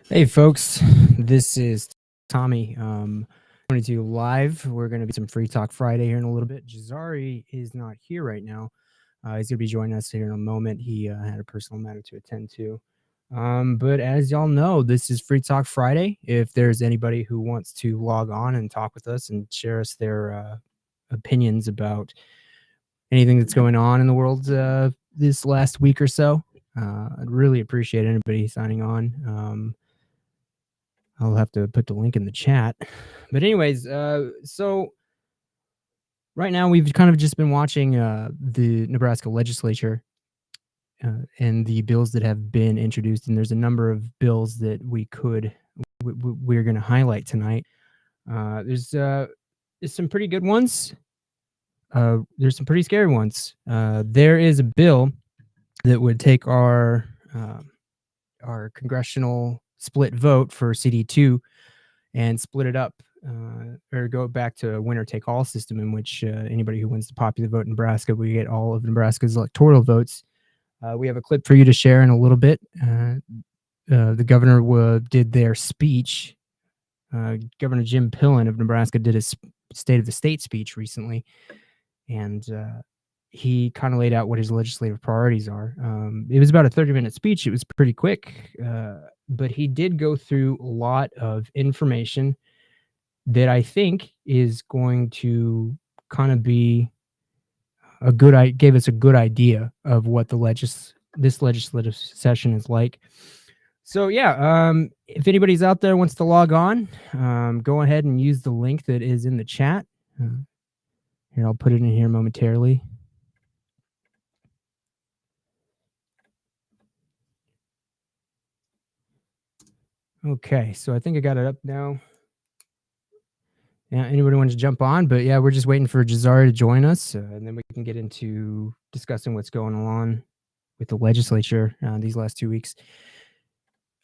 Hey, folks, this is Tommy. Coming to you live. We're going to be some Free Talk Friday here in a little bit. Jazari is not here right now. He's going to be joining us here in a moment. He had a personal matter to attend to. But as y'all know, this is Free Talk Friday. If there's anybody who wants to log on and talk with us and share us their opinions about anything that's going on in the world this last week or so, I'd really appreciate anybody signing on. I'll have to put the link in the chat. But anyways, so right now we've kind of just been watching the Nebraska legislature and the bills that have been introduced, and there's a number of bills that we're going to highlight tonight. There's some pretty good ones. There's some pretty scary ones. There is a bill that would take our congressional split vote for CD2 and split it up or go back to a winner take all system in which anybody who wins the popular vote in Nebraska, we get all of Nebraska's electoral votes. We have a clip for you to share in a little bit. The governor did their speech. Governor Jim Pillen of Nebraska did his State of the State speech recently, and he kind of laid out what his legislative priorities are. It was about a 30-minute speech. It was pretty quick, but he did go through a lot of information that I think is going to kind of be gave us a good idea of what this legislative session is like. So yeah, if anybody's out there wants to log on, go ahead and use the link that is in the chat. Here, I'll put it in here momentarily. Okay, so I think I got it up now. Yeah, anybody wants to jump on? But yeah, we're just waiting for Jazari to join us, and then we can get into discussing what's going on with the legislature these last 2 weeks.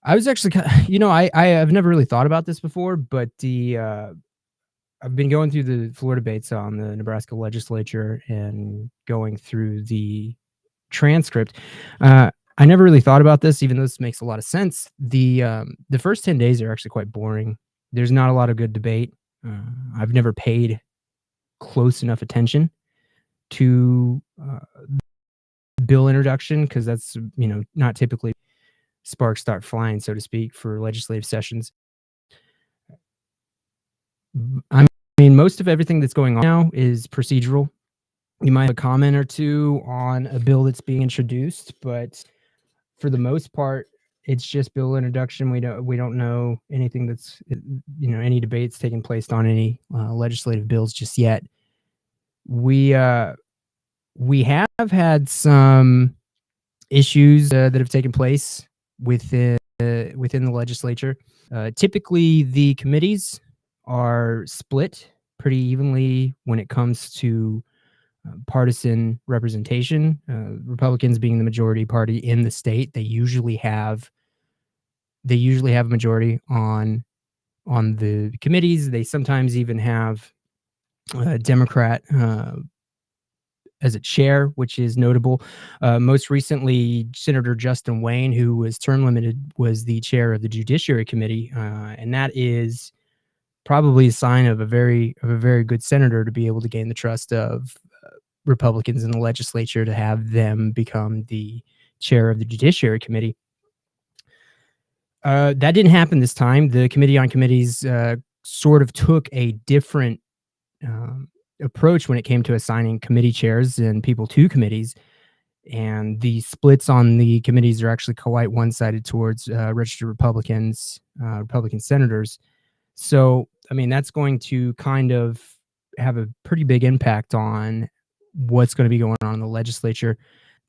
I was actually, I've never really thought about this before, but I've been going through the floor debates on the Nebraska legislature and going through the transcript. I never really thought about this, even though this makes a lot of sense. The first 10 days are actually quite boring. There's not a lot of good debate. I've never paid close enough attention to bill introduction because that's not typically sparks start flying, so to speak, for legislative sessions. I mean, most of everything that's going on now is procedural. You might have a comment or two on a bill that's being introduced, but for the most part, it's just bill introduction. We don't know anything that's any debates taking place on any legislative bills just yet. We have had some issues that have taken place within the legislature. Typically, the committees are split pretty evenly when it comes to partisan representation. Republicans being the majority party in the state, they usually have a majority on the committees. They sometimes even have a Democrat as a chair, which is notable. Most recently, Senator Justin Wayne, who was term limited, was the chair of the Judiciary Committee, and that is probably a sign of a very good senator to be able to gain the trust of Republicans in the legislature to have them become the chair of the Judiciary Committee. That didn't happen this time. The Committee on Committees sort of took a different approach when it came to assigning committee chairs and people to committees. And the splits on the committees are actually quite one-sided towards registered Republicans, Republican senators. So, I mean, that's going to kind of have a pretty big impact on what's going to be going on in the legislature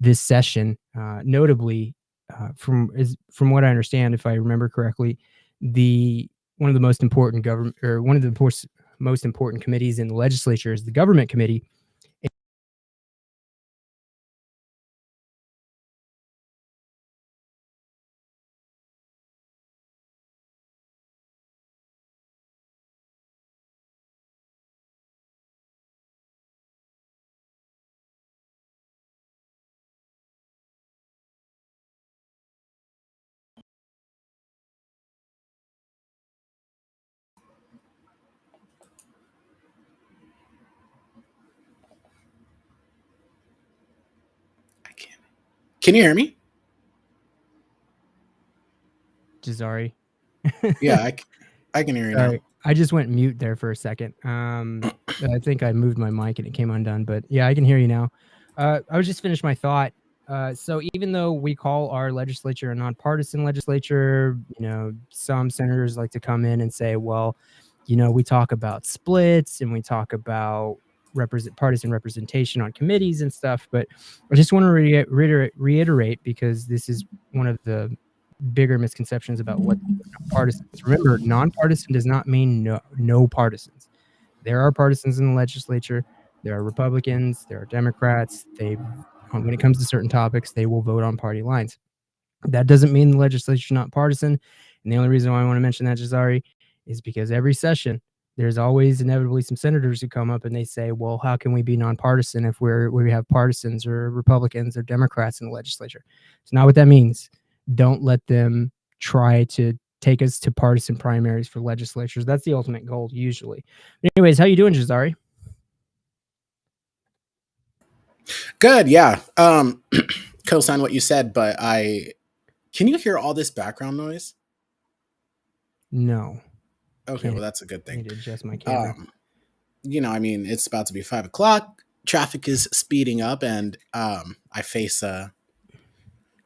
this session. Notably, from what I understand, if I remember correctly, one of the most important most important committees in the legislature is the Government Committee. Can you hear me? Jazari. Yeah, I can hear you now. Sorry, I just went mute there for a second. I think I moved my mic and it came undone, but yeah, I can hear you now. I was just finished my thought. So even though we call our legislature a nonpartisan legislature, some senators like to come in and say, well, we talk about splits and we talk about partisan representation on committees and stuff. But I just want to reiterate, because this is one of the bigger misconceptions about what partisans. Remember, nonpartisan does not mean no partisans. There are partisans in the legislature. There are Republicans. There are Democrats. When it comes to certain topics, they will vote on party lines. That doesn't mean the legislature is not partisan. And the only reason why I want to mention that, Jazari, is because every session, there's always inevitably some senators who come up and they say, well, how can we be nonpartisan if we have partisans or Republicans or Democrats in the legislature? It's not what that means. Don't let them try to take us to partisan primaries for legislatures. That's the ultimate goal, usually. But anyways, how you doing, Jazari? Good, yeah. Co-sign what you said, but can you hear all this background noise? No. Okay, well, that's a good I thing. need to adjust my camera. It's about to be 5 o'clock. Traffic is speeding up, and I face a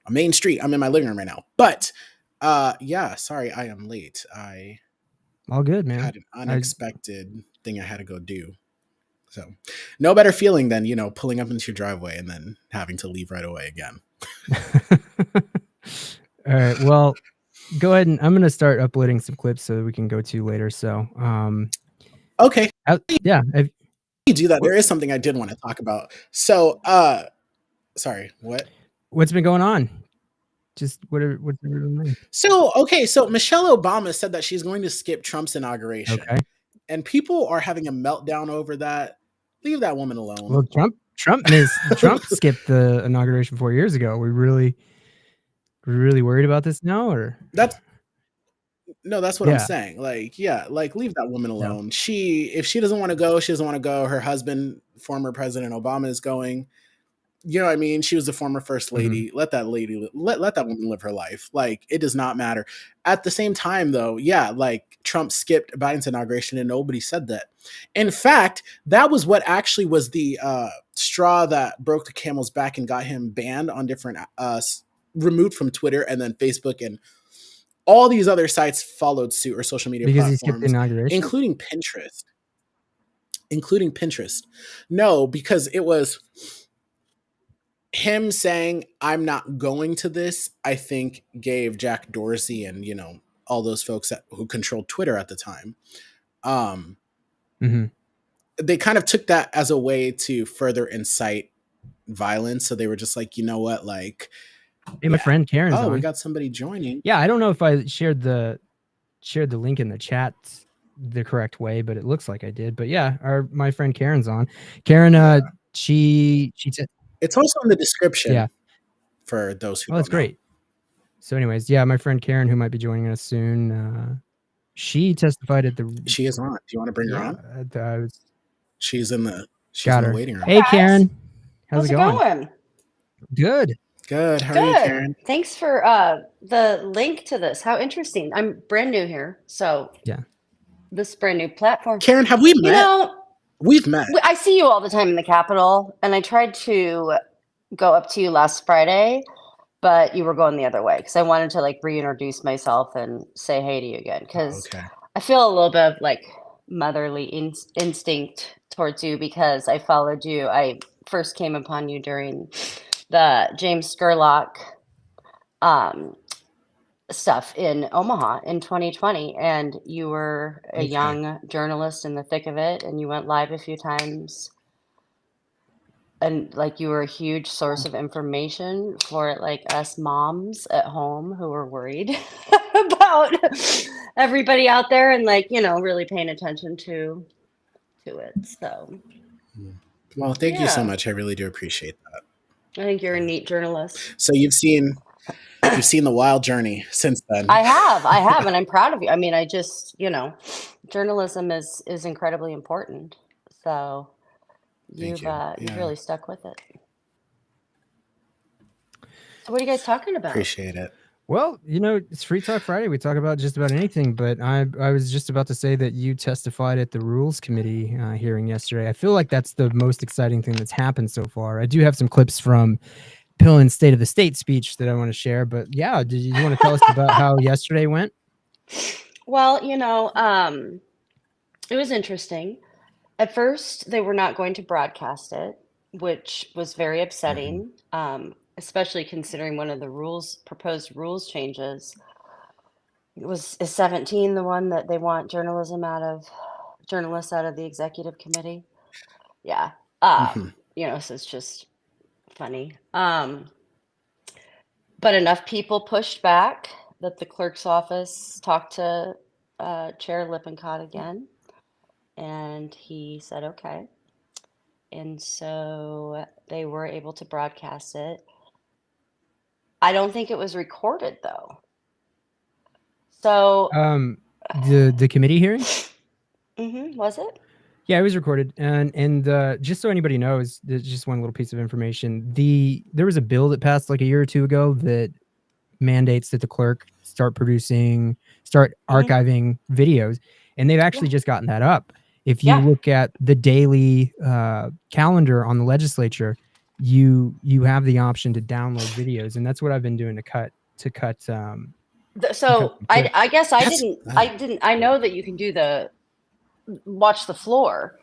main street. I'm in my living room right now. But yeah, sorry, I am late. All good, man. Had an unexpected thing I had to go do. So no better feeling than, pulling up into your driveway and then having to leave right away again. All right. Well, go ahead, and I'm going to start uploading some clips so that we can go to later. So, okay. Yeah. If you do that, there is something I did want to talk about. So, sorry, what? What's been going on? Just what's So, okay, so Michelle Obama said that she's going to skip Trump's inauguration. Okay. And people are having a meltdown over that. Leave that woman alone. Well, Trump skipped the inauguration 4 years ago. We're really worried about this now, or that's what I'm saying. Like, leave that woman alone. Yeah. If she doesn't want to go, she doesn't want to go. Her husband, former President Obama, is going. You know what I mean? She was the former first lady. Mm-hmm. Let that lady, let that woman live her life. Like, it does not matter. At the same time, though, yeah, like Trump skipped Biden's inauguration and nobody said that. In fact, that was what actually was the straw that broke the camel's back and got him banned on different, removed from Twitter, and then Facebook and all these other sites followed suit, or social media because platforms, he skipped the inauguration? Including Pinterest. No, because it was him saying, I'm not going to this, I think gave Jack Dorsey and, all those folks who controlled Twitter at the time, they kind of took that as a way to further incite violence. So they were just like, you know what, like, hey, my friend Karen's on. We got somebody joining. Yeah, I don't know if I shared the link in the chat the correct way, but it looks like I did. But yeah, my friend Karen's on. Karen, she it's also in the description. Yeah. For those who that's great. So anyways, yeah, my friend Karen, who might be joining us soon, she testified at the... She is on. Do you want to bring her on? She's in the waiting room. Hey, Karen. How's it going? Good. How are you, Karen? Thanks for the link to this. How interesting. I'm brand new here, so yeah, this brand new platform. Karen, have we met? We've met. I see you all the time in the Capitol, and I tried to go up to you last Friday, but you were going the other way, because I wanted to reintroduce myself and say hey to you again, because I feel a little bit of motherly instinct towards you, because I followed you. I first came upon you during the James Scurlock stuff in Omaha in 2020, and you were a young journalist in the thick of it, and you went live a few times, and you were a huge source of information for us moms at home who were worried about everybody out there, and really paying attention to it. So well, thank you so much. I really do appreciate that. I think you're a neat journalist. So you've seen the wild journey since then. I have, and I'm proud of you. I mean, I just, journalism is incredibly important. So you've really stuck with it. So what are you guys talking about? Appreciate it. Well, it's Free Talk Friday. We talk about just about anything, but I was just about to say that you testified at the Rules Committee hearing yesterday. I feel like that's the most exciting thing that's happened so far. I do have some clips from Pillen's State of the State speech that I want to share, but yeah, did you want to tell us about how yesterday went? Well, it was interesting. At first, they were not going to broadcast it, which was very upsetting, especially considering one of the proposed rules changes is 17 the one that they want journalists out of the executive committee. Yeah. So it's just funny. But enough people pushed back that the clerk's office talked to Chair Lippincott again, and he said okay. And so they were able to broadcast it. I don't think it was recorded though. So the committee hearing? Was it? Yeah, it was recorded. And just so anybody knows, there's just one little piece of information. There was a bill that passed like a year or two ago that mandates that the clerk start archiving videos, and they've actually just gotten that up. If you look at the daily calendar on the legislature, you have the option to download videos, and that's what I've been doing to cut. So I guess I know that you can do watch the floor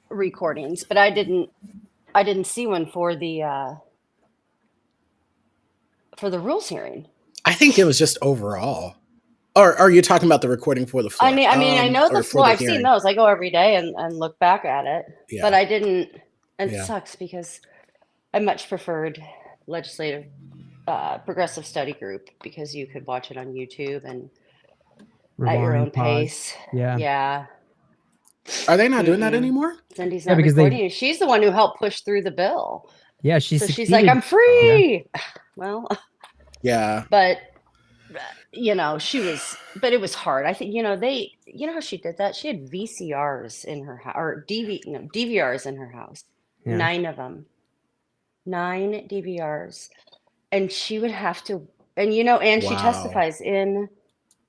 recordings, but I didn't see one for the rules hearing. I think it was just overall. Or are you talking about the recording for the floor? I mean, I know the floor. I've seen those. I go every day and look back at it, but I didn't. And it sucks because I much preferred legislative progressive study group because you could watch it on YouTube and at your own pace. Yeah. Are they not doing that anymore? Cindy's not recording. She's the one who helped push through the bill. Yeah, she's like, I'm free. Yeah. Well. Yeah. But but it was hard. I think, how she did that? She had VCRs in her house, or DVRs in her house. Yeah. 9 of them. 9 DVRs. And she would have to, and she testifies in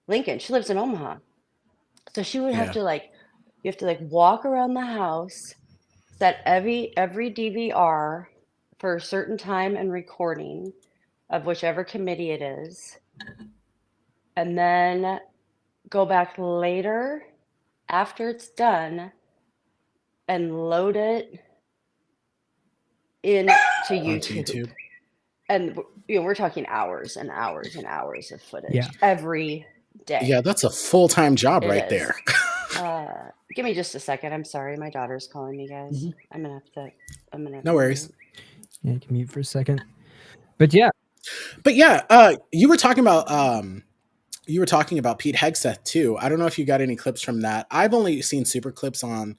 Lincoln. She lives in Omaha. So she would have to you have to walk around the house, set every DVR for a certain time and recording of whichever committee it is, and then go back later after it's done and load it into YouTube. And we're talking hours and hours and hours of footage every day. Yeah, that's a full-time job there. Give me just a second. I'm sorry, my daughter's calling me, guys. I'm gonna no worries. Yeah, you can mute for a second. But yeah, you were talking about Pete Hegseth too. I don't know if you got any clips from that. I've only seen super clips on,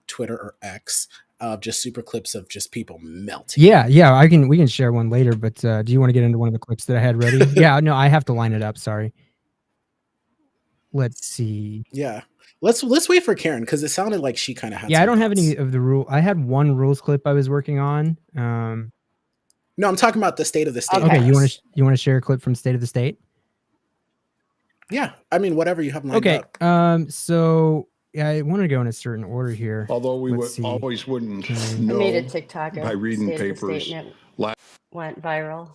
Twitter or X of just super clips of just people melting. Yeah. We can share one later. But do you want to get into one of the clips that I had ready? Yeah. No, I have to line it up. Sorry. Let's see. Yeah. Let's wait for Karen because it sounded like she kind of had. Yeah, I don't have any of the rule. I had one rules clip I was working on. No, I'm talking about the State of the State. Okay, you want to share a clip from State of the State? Yeah, I mean whatever you have lined up. So I want to go in a certain order here. Although we always wouldn't know. I made a TikTok by reading papers. Went viral.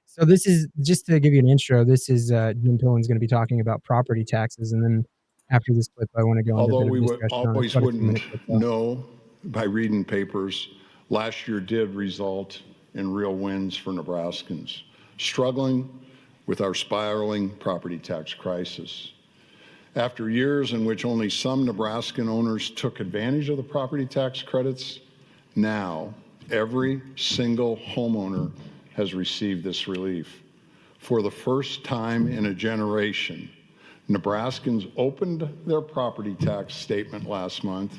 So this is just to give you an intro. This is Jim Pillen's going to be talking about property taxes, and then after this clip, I want to go into a bit of discussion. Although we always wouldn't know by reading papers, last year did result in real wins for Nebraskans struggling with our spiraling property tax crisis. After years in which only some Nebraskan owners took advantage of the property tax credits, now every single homeowner has received this relief. For the first time in a generation, Nebraskans opened their property tax statement last month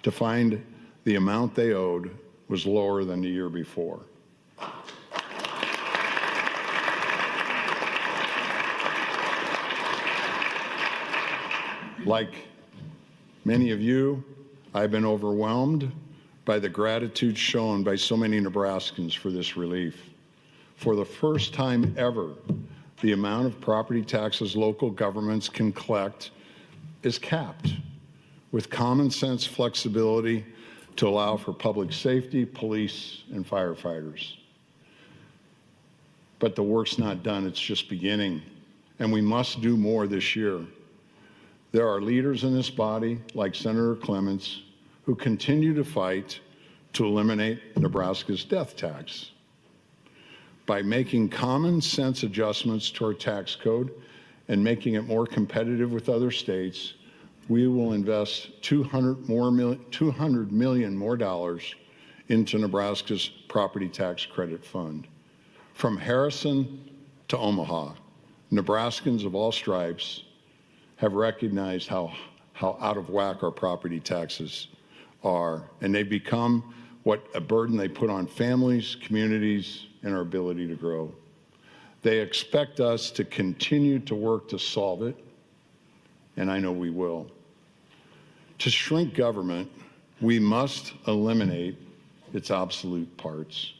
to find the amount they owed was lower than the year before. Like many of you, I've been overwhelmed by the gratitude shown by so many Nebraskans for this relief. For the first time ever, the amount of property taxes local governments can collect is capped, with common sense flexibility to allow for public safety, police, and firefighters. But the work's not done, it's just beginning, and we must do more this year. There are leaders in this body, like Senator Clements, who continue to fight to eliminate Nebraska's death tax. By making common sense adjustments to our tax code and making it more competitive with other states, we will invest $200 million more dollars into Nebraska's property tax credit fund. From Harrison to Omaha, Nebraskans of all stripes have recognized how out of whack our property taxes are, and they've become what a burden they put on families, communities, and our ability to grow. They expect us to continue to work to solve it, and I know we will. To shrink government, we must eliminate its obsolete parts.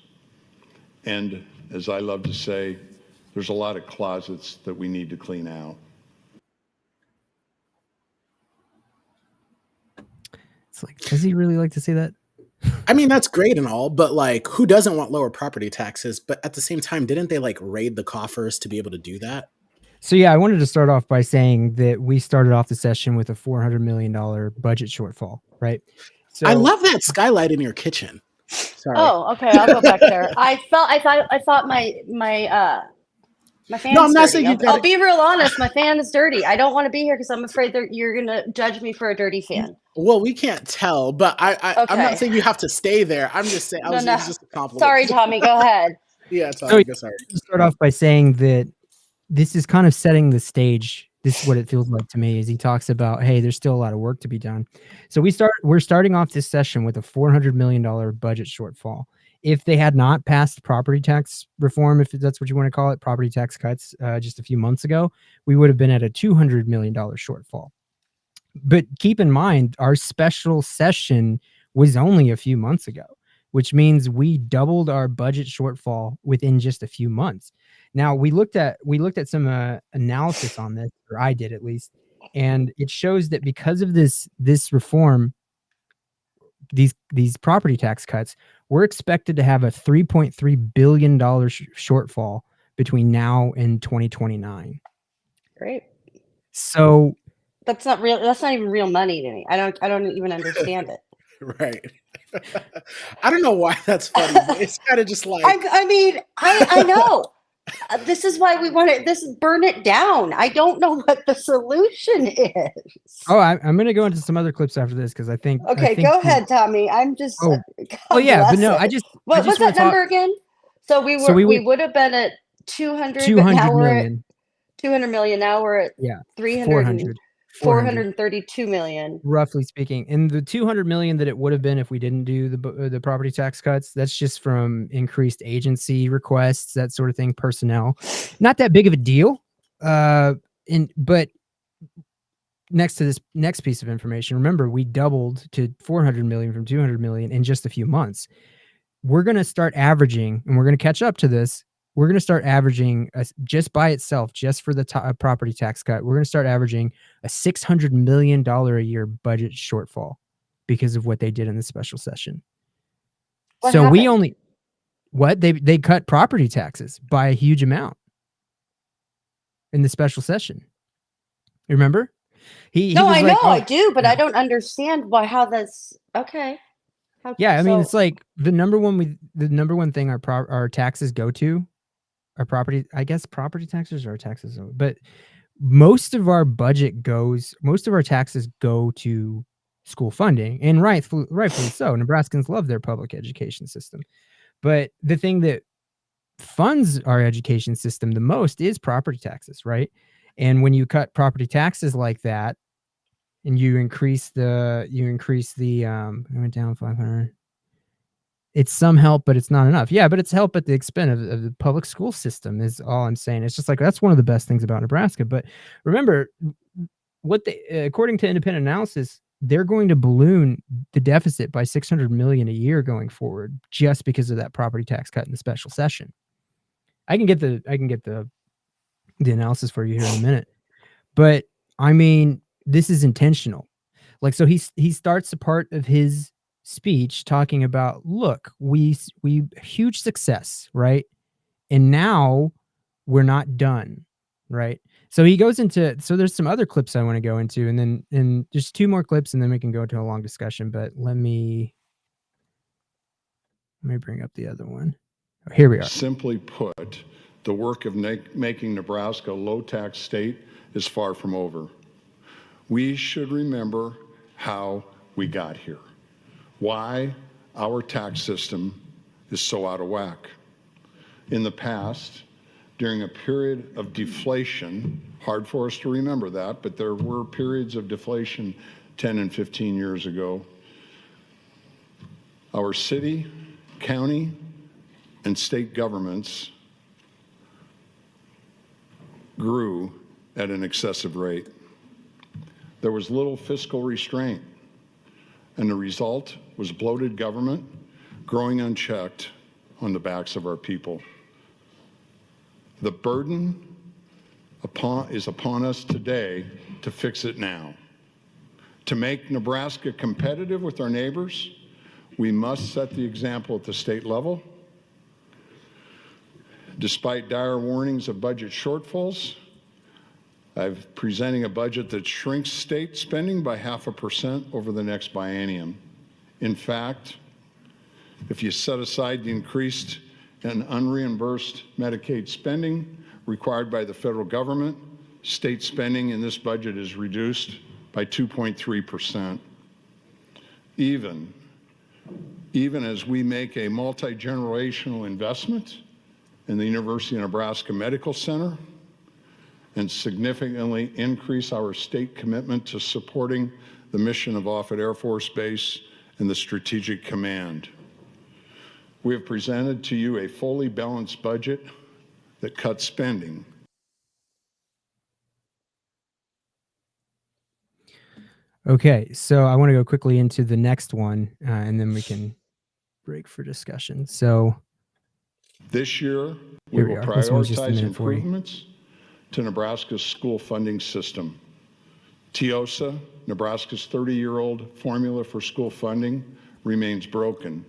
And as I love to say, there's a lot of closets that we need to clean out. It's like, does he really like to say that? I mean, that's great and all, but like, who doesn't want lower property taxes? But at the same time, didn't they like raid the coffers to be able to do that? So yeah, I wanted to start off by saying that we started off the session with a $400 million budget shortfall, right? So I love that skylight in your kitchen. Sorry. Oh, okay. I'll go back there. I thought my fan's No, I'm not dirty. saying you I'll gotta- be real honest. My fan is dirty. I don't want to be here because I'm afraid that you're gonna judge me for a dirty fan. Well, we can't tell, but I'm Okay. not saying you have to stay there. I'm just saying. No. It's just a compliment. Sorry, Tommy. Go ahead. Yeah, it's all So- right. Go, sorry. to start off by saying that this is kind of setting the stage. This is what it feels like to me as he talks about, hey, there's still a lot of work to be done. So we're starting off this session with a $400 million budget shortfall. If they had not passed property tax reform, if that's what you want to call it, property tax cuts just a few months ago, we would have been at a $200 million shortfall. But keep in mind, our special session was only a few months ago, which means we doubled our budget shortfall within just a few months. Now we looked at some analysis on this, or I did at least, and it shows that because of this reform, these property tax cuts, we're expected to have a $3.3 billion shortfall between now and 2029. Great. So That's not real. That's not even real money to me. I don't even understand it. Right. I don't know why that's funny. But it's kind of just like I mean, I know. This is why we want to burn it down. I don't know what the solution is. oh, I'm going to go into some other clips after this because I think. Okay, go ahead, Tommy. I'm just. Oh. God Oh yeah, but bless no, it. I just. What's wanna that talk- number again? So we would have been at 200, but 200 now we're at million. 200 million. Now we're at Yeah, 300, 400. 432 million. Roughly speaking, and the 200 million that it would have been if we didn't do the property tax cuts, that's just from increased agency requests, that sort of thing, personnel. Not that big of a deal. But next to this next piece of information, remember we doubled to 400 million from 200 million in just a few months. We're going to start averaging, and we're going to catch up to this. We're going to start averaging just by itself, just for the property tax cut. We're going to start averaging a $600 million a year budget shortfall because of what they did in the special session. What So we happened? only they cut property taxes by a huge amount in the special session. You remember? He No, was I like, know, "Oh, I do, but yeah. I don't understand why. That's okay. Yeah, I mean, So- it's like the number one thing our taxes go to, our property. I guess property taxes or taxes, but most of our taxes go to school funding, and rightfully so. Nebraskans love their public education system, but the thing that funds our education system the most is property taxes, right? And when you cut property taxes like that, and you increase the I went down 500. It's some help, but it's not enough. Yeah, but it's help at the expense of the public school system is all I'm saying. It's just like, that's one of the best things about Nebraska. But remember, according to independent analysis, they're going to balloon the deficit by $600 million a year going forward just because of that property tax cut in the special session. I can get the analysis for you here in a minute. But I mean, this is intentional. Like, so he starts a part of his speech talking about, look, we huge success, right? And now we're not done, right? So he goes into, so there's some other clips I want to go into, and just 2 more clips, and then we can go into a long discussion. But let me bring up the other one. Oh, here we are. Simply put, the work of making Nebraska a low-tax state is far from over. We should remember how we got here, why our tax system is so out of whack. In the past, during a period of deflation, hard for us to remember that, but there were periods of deflation 10 and 15 years ago, our city, county, and state governments grew at an excessive rate. There was little fiscal restraint, and the result was bloated government growing unchecked on the backs of our people. The burden is upon us today to fix it now. To make Nebraska competitive with our neighbors, we must set the example at the state level. Despite dire warnings of budget shortfalls, I'm presenting a budget that shrinks state spending by 0.5% over the next biennium. In fact, if you set aside the increased and unreimbursed Medicaid spending required by the federal government, state spending in this budget is reduced by 2.3%. Even as we make a multi-generational investment in the University of Nebraska Medical Center and significantly increase our state commitment to supporting the mission of Offutt Air Force Base and the Strategic Command. We have presented to you a fully balanced budget that cuts spending. Okay, so I want to go quickly into the next one, and then we can break for discussion. So this year, we will prioritize improvements to Nebraska's school funding system. TIOSA, Nebraska's 30-year-old formula for school funding, remains broken,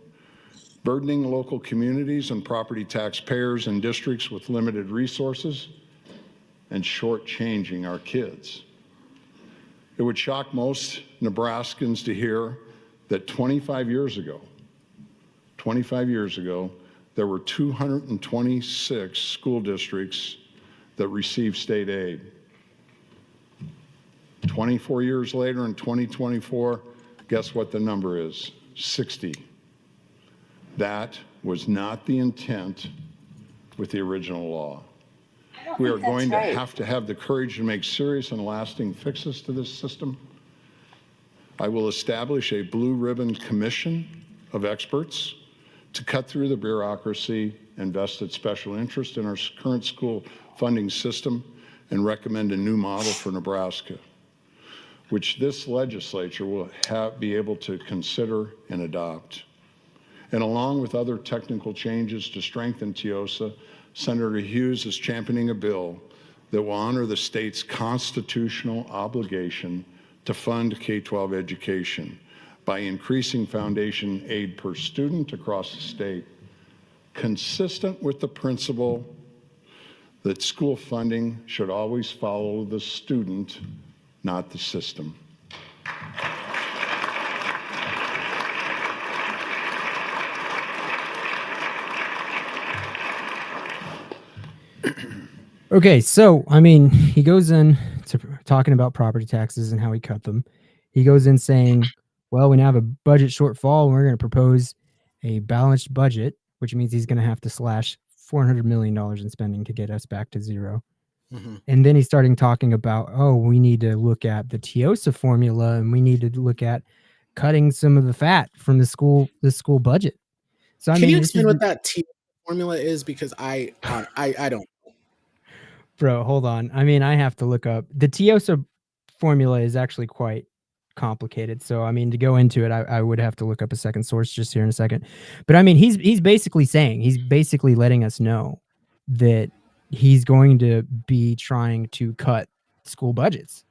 burdening local communities and property taxpayers and districts with limited resources and shortchanging our kids. It would shock most Nebraskans to hear that 25 years ago, there were 226 school districts that received state aid. 24 years later, in 2024, guess what the number is? 60. That was not the intent with the original law. We are going to have the courage to make serious and lasting fixes to this system. I will establish a blue ribbon commission of experts to cut through the bureaucracy and vested special interest in our current school funding system and recommend a new model for Nebraska, which this legislature will be able to consider and adopt. And along with other technical changes to strengthen TIOSA, Senator Hughes is championing a bill that will honor the state's constitutional obligation to fund K-12 education by increasing foundation aid per student across the state, consistent with the principle that school funding should always follow the student, not the system. Okay, so I mean, he goes in to talking about property taxes and how he cut them. He goes in saying, well, we now have a budget shortfall and we're going to propose a balanced budget, which means he's going to have to slash $400 million in spending to get us back to zero. Mm-hmm. And then he's starting talking about, oh, we need to look at the TIOSA formula and we need to look at cutting some of the fat from the school budget. So can you explain what that TIOSA formula is? Because I don't. Bro, hold on. I mean, I have to look up. The TIOSA formula is actually quite complicated. So I mean, to go into it, I would have to look up a second source just here in a second. But I mean, he's basically letting us know that he's going to be trying to cut school budgets.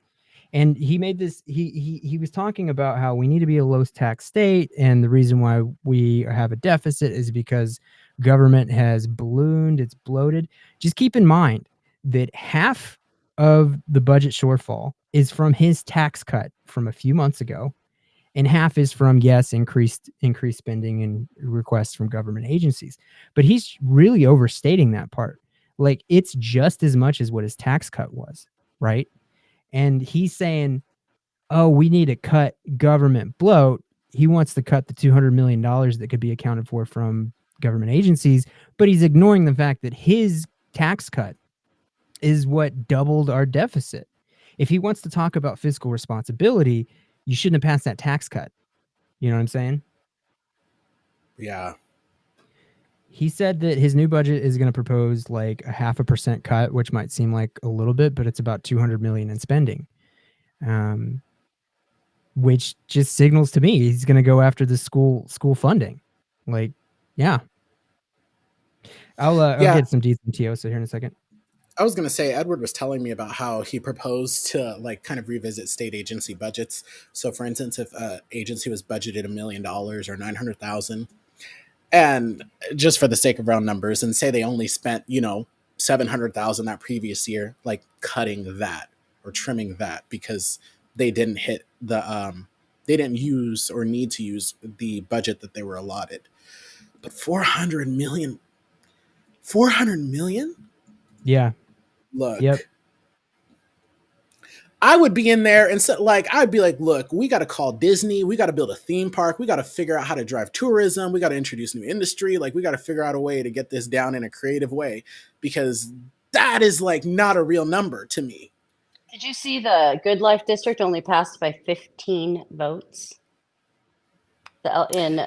And he made this he was talking about how we need to be a low tax state, and the reason why we have a deficit is because government has ballooned, it's bloated. Just keep in mind that half of the budget shortfall is from his tax cut from a few months ago, and half is from increased spending and requests from government agencies. But he's really overstating that part. Like, it's just as much as what his tax cut was, right? And he's saying, oh, we need to cut government bloat. He wants to cut the $200 million that could be accounted for from government agencies, but he's ignoring the fact that his tax cut is what doubled our deficit. If he wants to talk about fiscal responsibility, you shouldn't have passed that tax cut. You know what I'm saying? Yeah. He said that his new budget is going to propose like a 0.5% cut, which might seem like a little bit, but it's about $200 million in spending, which just signals to me he's going to go after the school funding. Like, yeah. I'll get some deets from Tiosa here in a second. I was going to say, Edward was telling me about how he proposed to like kind of revisit state agency budgets. So for instance, if an agency was budgeted $1 million or 900,000, and just for the sake of round numbers, and say they only spent, 700,000 that previous year, like cutting that or trimming that because they didn't hit the, they didn't use or need to use the budget that they were allotted. But 400 million? Yeah. Look, yep. I would be in there and so, like, I'd be like, look, we got to call Disney. We got to build a theme park. We got to figure out how to drive tourism. We got to introduce new industry. Like, we got to figure out a way to get this down in a creative way, because that is like not a real number to me. Did you see the Good Life District only passed by 15 votes? In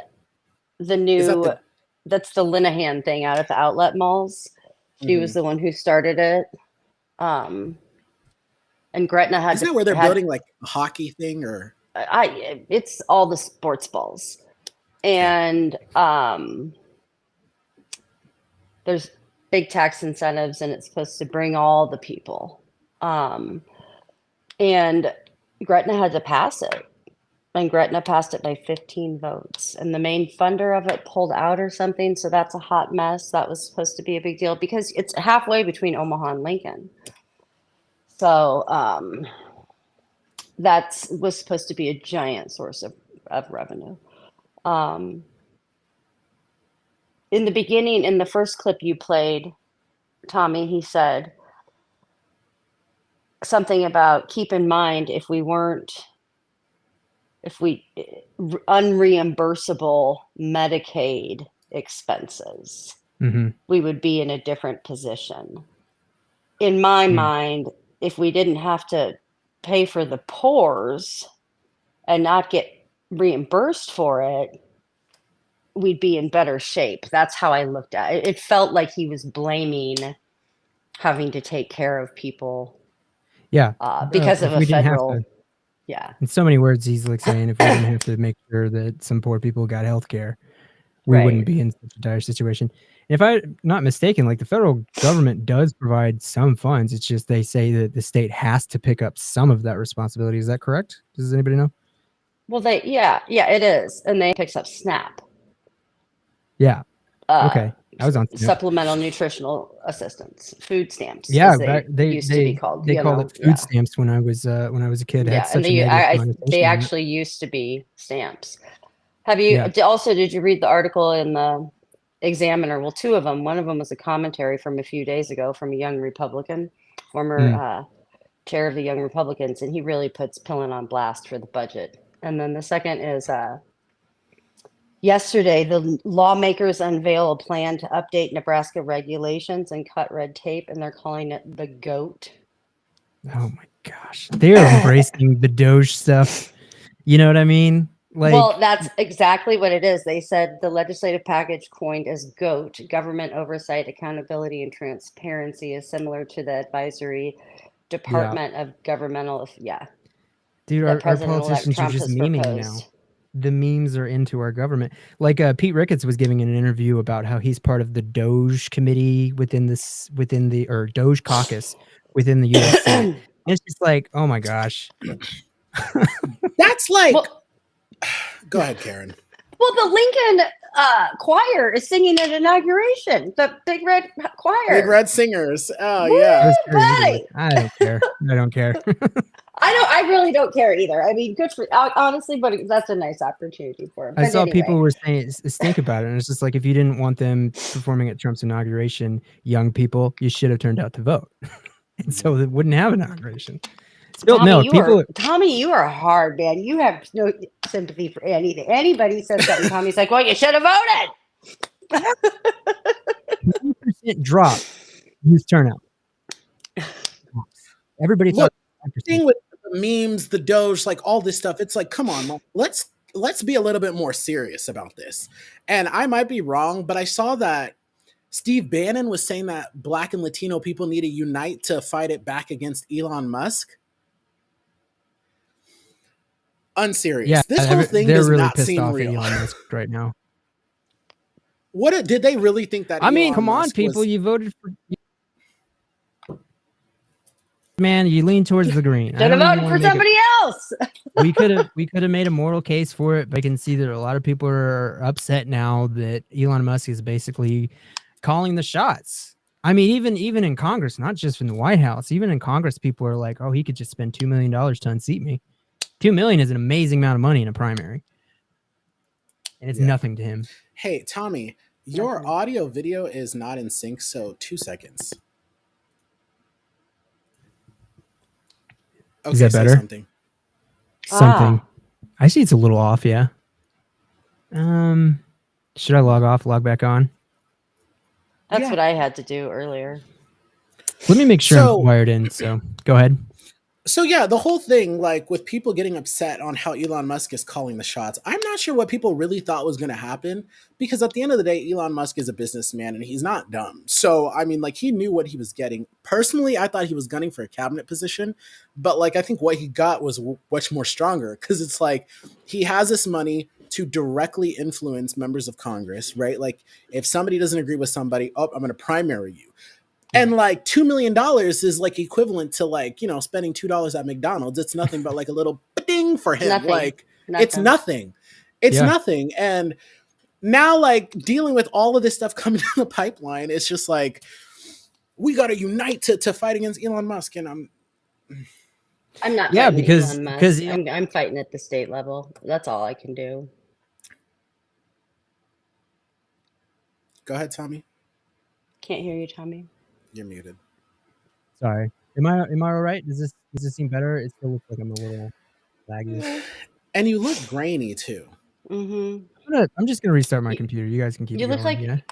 the new, that's the Linehan thing out at the outlet malls. She was the one who started it. And Gretna had. Isn't that where they're building like a hockey thing or? It's all the sports balls, and there's big tax incentives, and it's supposed to bring all the people. And Gretna had to pass it, and Gretna passed it by 15 votes, and the main funder of it pulled out or something. So that's a hot mess. That was supposed to be a big deal because it's halfway between Omaha and Lincoln. So that was supposed to be a giant source of revenue. In the beginning, in the first clip you played, Tommy, he said something about keep in mind if we unreimbursable Medicaid expenses, we would be in a different position. In my mind, if we didn't have to pay for the pores and not get reimbursed for it, we'd be in better shape. That's how I looked at it. It felt like he was blaming having to take care of people. Yeah. Because of a federal. Yeah. In so many words, he's like saying if we didn't have to make sure that some poor people got health care, we wouldn't be in such a dire situation. If I'm not mistaken, like the federal government does provide some funds. It's just they say that the state has to pick up some of that responsibility. Is that correct? Does anybody know? Well, yeah, it is. And they picks up SNAP. Yeah. Okay. I was on SNAP. Supplemental nutritional assistance, food stamps. Yeah, they used to be called. They called it food stamps when I was a kid. Yeah, and they actually used to be stamps. Have you also? Did you read the article in the Examiner? Well, two of them. One of them was a commentary from a few days ago from a young Republican, former chair of the Young Republicans, and he really puts Pillen on blast for the budget. And then the second is yesterday, the lawmakers unveil a plan to update Nebraska regulations and cut red tape, and they're calling it the GOAT. Oh my gosh, they're embracing the Doge stuff. You know what I mean? Like, well, that's exactly what it is. They said the legislative package coined as GOAT, Government Oversight, Accountability, and Transparency, is similar to the Advisory Department of Governmental. Yeah. Dude, that our President-elect politicians are Trump just has memeing now. proposed. The memes are into our government. Like Pete Ricketts was giving an interview about how he's part of the Doge committee within Doge caucus within the U.S. Senate. And it's just like, oh my gosh. That's like, Well, go ahead, Karen. well, the Lincoln choir is singing at inauguration. The Big Red Choir. Big Red Singers. Oh Woo, yeah. buddy. I don't care. I don't care. I really don't care either. I mean, good for honestly, but that's a nice opportunity for him. I But saw anyway. people were saying, think about it. And it's just like, if you didn't want them performing at Trump's inauguration, young people, you should have turned out to vote. And so they wouldn't have an inauguration. Spilled milk. Tommy, you are hard, man. You have no sympathy for anything. Anybody says something, Tommy's like, well, you should have voted. 1% drop youth turnout. Everybody thought. The thing with the memes, the Doge, like all this stuff, it's like, come on, let's be a little bit more serious about this. And I might be wrong, but I saw that Steve Bannon was saying that Black and Latino people need to unite to fight it back against Elon Musk. Unserious. Yeah, this whole thing does really not pissed seem off real. at Elon Musk right now. What did they really think that? I mean, Elon come on, Musk people, was... you voted for. Man, you lean towards the green. Should have voted for somebody else. we could have made a moral case for it, but I can see that a lot of people are upset now that Elon Musk is basically calling the shots. I mean, even in Congress, not just in the White House, even in Congress, people are like, "Oh, he could just spend $2 million to unseat me." $2 million is an amazing amount of money in a primary, and it's nothing to him. Hey, Tommy, your audio video is not in sync, so 2 seconds. Okay, is that better? Something. I see it's a little off. Yeah. Should I log off? Log back on? That's what I had to do earlier. Let me make sure I'm wired in. So go ahead. So yeah, the whole thing, like with people getting upset on how Elon Musk is calling the shots, I'm not sure what people really thought was going to happen, because at the end of the day, Elon Musk is a businessman and he's not dumb. So, I mean, like, he knew what he was getting. Personally, I thought he was gunning for a cabinet position, but like, I think what he got was much more stronger, because it's like, he has this money to directly influence members of Congress, right? Like, if somebody doesn't agree with somebody, oh, I'm going to primary you. And like $2 million is like equivalent to, like, you know, spending $2 at McDonald's. It's nothing but like a little ding for him. It's nothing. It's nothing. And now, like, dealing with all of this stuff coming down the pipeline, it's just like, we got to unite to fight against Elon Musk. And I'm not. Yeah, fighting because Elon Musk. I'm fighting at the state level. That's all I can do. Go ahead, Tommy. Can't hear you, Tommy. You're muted. Sorry. Am I all right? Does this seem better? It still looks like I'm a little laggy. And you look grainy too. Mm-hmm. I'm just gonna restart my computer. You guys can keep. You look going, like.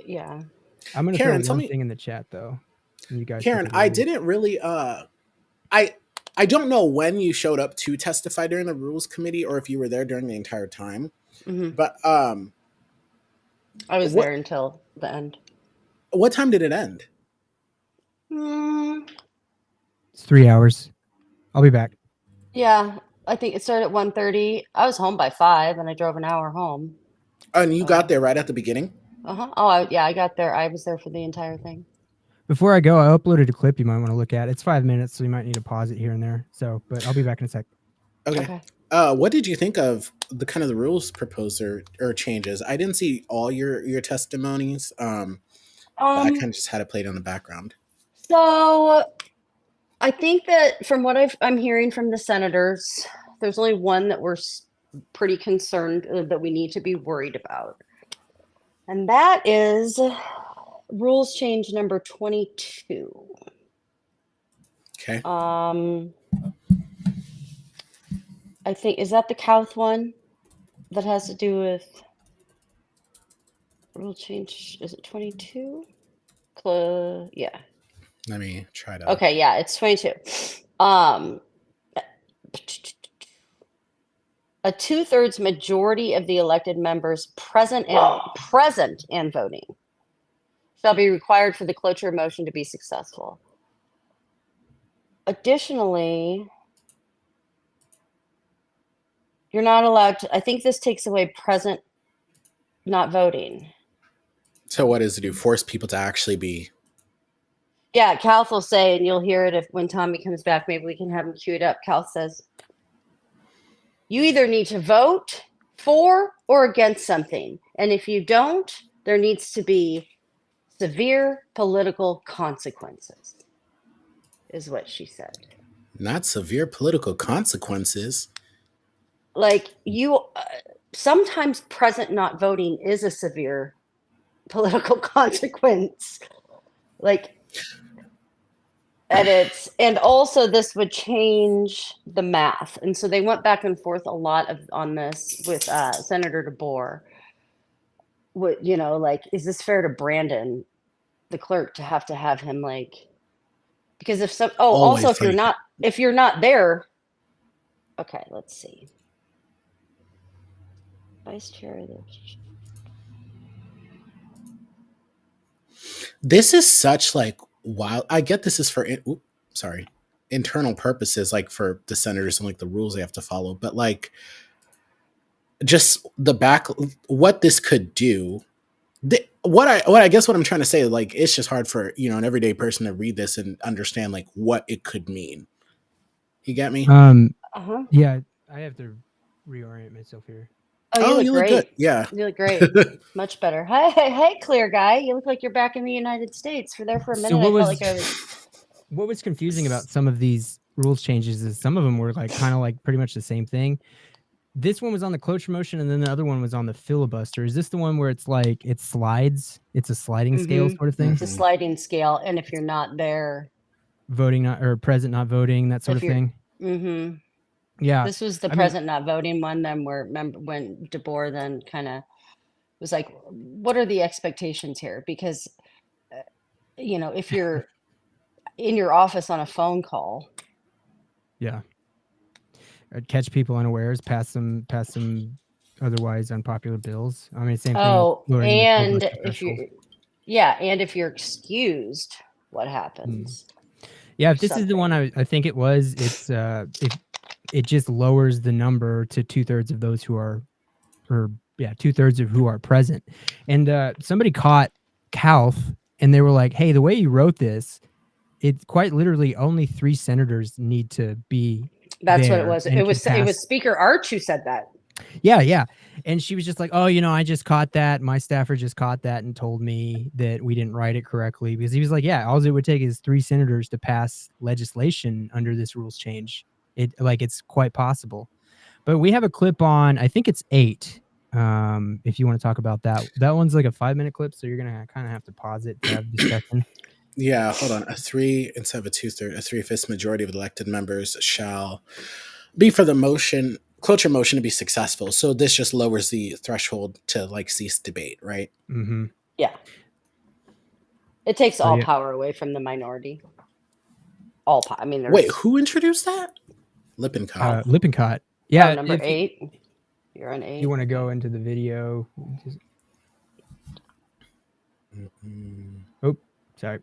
Yeah. I'm gonna Karen, throw one thing in the chat though. You guys. Karen, I didn't really. I don't know when you showed up to testify during the Rules Committee, or if you were there during the entire time. Mm-hmm. But I was there until the end. What time did it end? It's 3 hours. I'll be back. Yeah, I think it started at 1:30. I was home by 5, and I drove an hour home. And you got there right at the beginning? Uh-huh. Oh, I got there. I was there for the entire thing. Before I go, I uploaded a clip you might want to look at. It's 5 minutes, so you might need to pause it here and there. So, but I'll be back in a sec. Okay. What did you think of the kind of the rules proposed or changes? I didn't see all your testimonies. But I kind of just had it played on the background. So I think that from what I'm hearing from the senators, there's only one that we're pretty concerned that we need to be worried about. And that is rules change number 22. Okay. I think, is that the Kauth one that has to do with rule change? Is it 22? Yeah. Let me try to. Okay, yeah, it's 22. A 2/3 majority of the elected members present and voting shall be required for the cloture motion to be successful. Additionally, You're not allowed to. I think this takes away present not voting. So what does it do? Force people to actually be. Yeah, Calth will say, and you'll hear it when Tommy comes back. Maybe we can have him queued up. Calth says, you either need to vote for or against something. And if you don't, there needs to be severe political consequences, is what she said. Not severe political consequences. Like you, sometimes present not voting is a severe political consequence. Like, and also this would change the math. And so they went back and forth a lot on this with Senator DeBoer. What, you know, like, is this fair to Brandon, the clerk, to have him like, because if some, Always also if you're not there, okay, let's see. Vice chair of the This is such like wild. I get this is for internal purposes, like for the senators and like the rules they have to follow. But like, just what this could do. What I guess what I'm trying to say, like, it's just hard for an everyday person to read this and understand like what it could mean. You get me? Yeah, I have to reorient myself here. Oh, you look great. Good. Yeah, you look great. Much better. Hey, clear guy. You look like you're back in the United States. For a minute, I felt like I was. What was confusing about some of these rules changes is some of them were like kind of like pretty much the same thing. This one was on the cloture motion, and then the other one was on the filibuster. Is this the one where it's like it slides? It's a sliding scale sort of thing. It's a sliding scale, and if you're not there, voting not or present not voting, that sort of thing. Mm-hmm. Yeah, this was the present not voting one. Then remember when DeBoer then kind of was like, "What are the expectations here?" Because if you're in your office on a phone call, yeah. I'd catch people unawares, pass some otherwise unpopular bills. I mean, same thing. And if you're excused, what happens? Yeah, if this is the one I think it was, it's it just lowers the number to 2/3 of those who are, 2/3 of who are present. And somebody caught Calth, and they were like, "Hey, the way you wrote this, it's quite literally only 3 senators need to be." That's what it was. It was Speaker Arch who said that. Yeah. And she was just like, "Oh, I just caught that. My staffer just caught that and told me that we didn't write it correctly." Because he was like, "Yeah, all it would take is 3 senators to pass legislation under this rules change. It's quite possible." But we have a clip on, I think it's 8. If you want to talk about that. That one's like a 5-minute clip, so you're gonna kind of have to pause it to have discussion. Yeah, hold on. A 3 instead of a 2/3, a 3/5 majority of elected members shall be for the cloture motion to be successful. So this just lowers the threshold to like cease debate, right? Mm-hmm. Yeah. It takes all power away from the minority. All power. I mean, wait, who introduced that? Lippincott. Lippincott. Yeah. Number 8. You're on 8. You want to go into the video? Oh, sorry.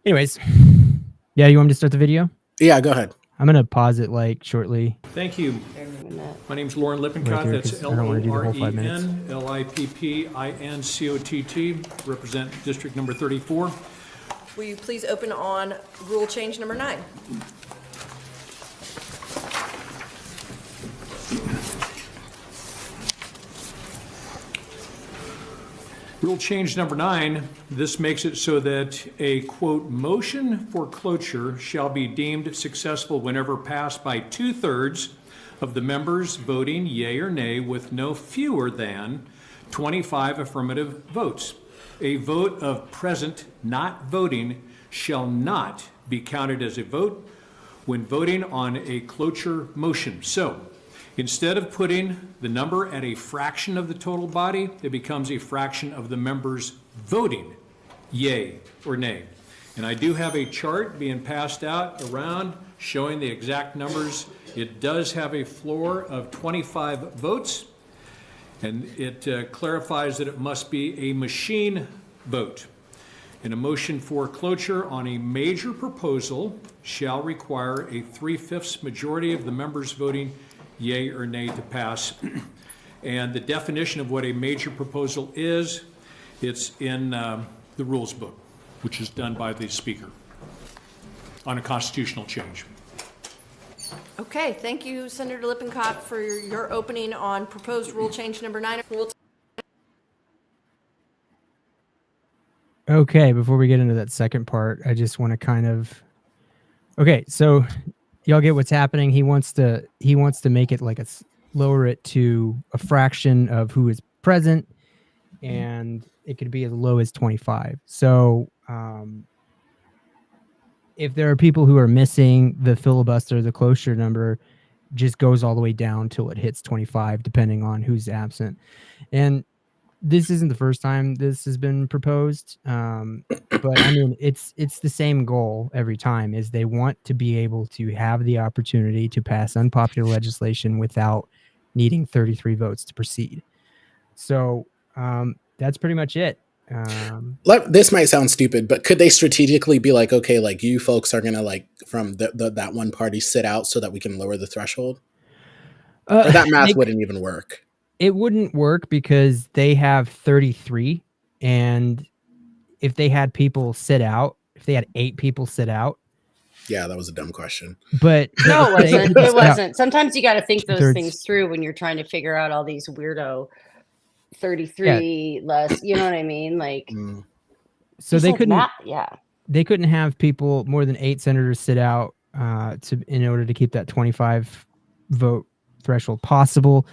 Anyways, yeah, you want me to start the video? Yeah, go ahead. I'm going to pause it shortly. Thank you. My name's Lauren Lippincott. Right here, that's LOREN-LIPPINCOTT. Represent district number 34. Will you please open on rule change number 9? Rule change number 9, this makes it so that a, quote, motion for cloture shall be deemed successful whenever passed by 2/3 of the members voting yea or nay with no fewer than 25 affirmative votes. A vote of present not voting shall not be counted as a vote when voting on a cloture motion. So, instead of putting the number at a fraction of the total body, it becomes a fraction of the members voting yay or nay. And I do have a chart being passed out around showing the exact numbers. It does have a floor of 25 votes, and it clarifies that it must be a machine vote. And a motion for cloture on a major proposal shall require a 3/5 majority of the members voting yea or nay to pass. And the definition of what a major proposal is, it's in the rules book, which is done by the speaker on a constitutional change. Okay, thank you, Senator Lippincott, for your opening on proposed rule change number 9. Okay, before we get into that second part, I just want to kind of so y'all get what's happening. He wants to make it like lower it to a fraction of who is present, and it could be as low as 25. So if there are people who are missing, the filibuster, the cloture number just goes all the way down till it hits 25, depending on who's absent. And this isn't the first time this has been proposed, but I mean, it's the same goal every time. Is they want to be able to have the opportunity to pass unpopular legislation without needing 33 votes to proceed. So that's pretty much it. This might sound stupid, but could they strategically be like, okay, like you folks are gonna like from that one party sit out so that we can lower the threshold? Or that math wouldn't even work. It wouldn't work because they have 33, and if they had people sit out, if they had 8 people sit out. Yeah, that was a dumb question. But no, it wasn't. It wasn't. Sometimes you got to think those 2/3. things through when you're trying to figure out all these weirdo 33 less. You know what I mean? Like, so they couldn't. Yeah, they couldn't have people more than 8 senators sit out in order to keep that 25 vote threshold possible.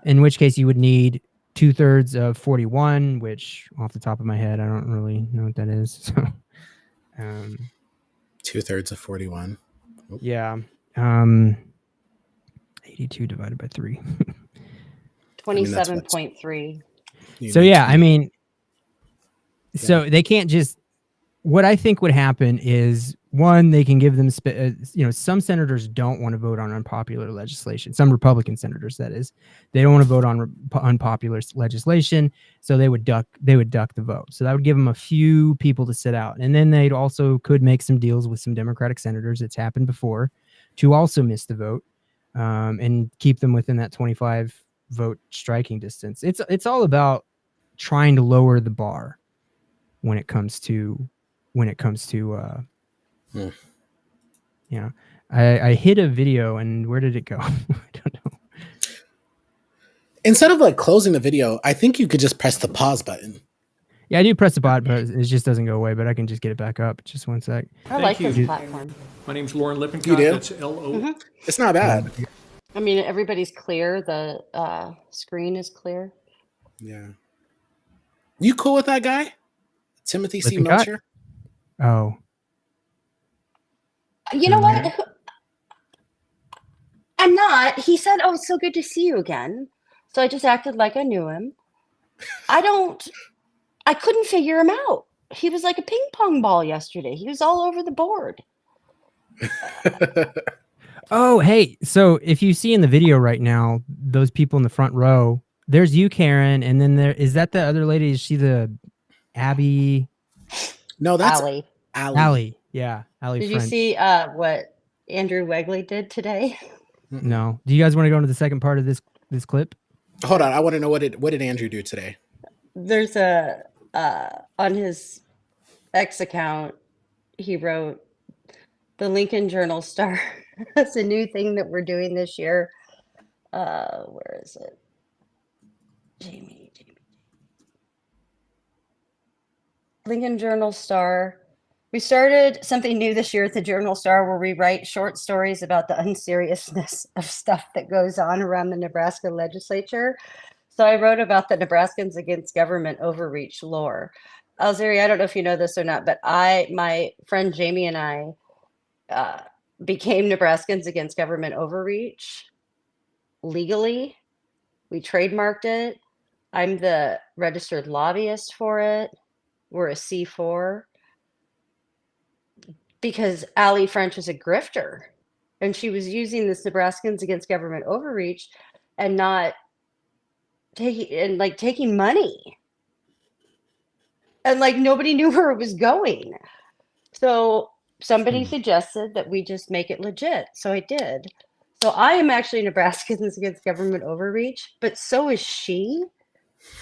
In which case you would need 2/3 of 41, which off the top of my head, I don't really know what that is. So, 2/3 of 41. Yeah. 82 divided by 3. 27.3. So yeah, I mean, so they can't just. What I think would happen is, one, they can give them, some senators don't want to vote on unpopular legislation. Some Republican senators, that is, they don't want to vote on unpopular legislation, so they would duck the vote. So that would give them a few people to sit out, and then they'd also could make some deals with some Democratic senators. It's happened before, to also miss the vote, and keep them within that 25 vote striking distance. It's all about trying to lower the bar when it comes to. Yeah, I hit a video, and where did it go? I don't know. Instead of like closing the video, I think you could just press the pause button. Yeah, I do press the button, but it just doesn't go away. But I can just get it back up. Just one sec. I like this platform. My name's Lauren Lippincott. You do? That's LO. It's not bad. I mean, everybody's clear. The screen is clear. Yeah. You cool with that guy? Timothy C. Lippincott? Melcher? Oh. You know what? I'm not. He said, "Oh, it's so good to see you again." So I just acted like I knew him. I couldn't figure him out. He was like a ping pong ball yesterday. He was all over the board. Oh, hey. So if you see in the video right now, those people in the front row, there's you, Karen, and then is that the other lady? Is she the Abby? No, that's Allie. Allie. Yeah, Allie. Did French. you see what Andrew Wegley did today? No. Do you guys want to go into the second part of this clip? Hold on, I want to know what did Andrew do today? There's on his X account, he wrote, "The Lincoln Journal Star." That's a new thing that we're doing this year. Where is it? Jamie. Lincoln Journal Star. We started something new this year at the Journal Star where we write short stories about the unseriousness of stuff that goes on around the Nebraska legislature. So I wrote about the Nebraskans Against Government Overreach lore. Alzeri, I don't know if you know this or not, but my friend Jamie and I became Nebraskans Against Government Overreach legally. We trademarked it. I'm the registered lobbyist for it. We're a C4. Because Allie French was a grifter, and she was using this Nebraskans Against Government Overreach and not taking money, and like nobody knew where it was going. So somebody suggested that we just make it legit. So I did. So I am actually Nebraskans Against Government Overreach, but so is she.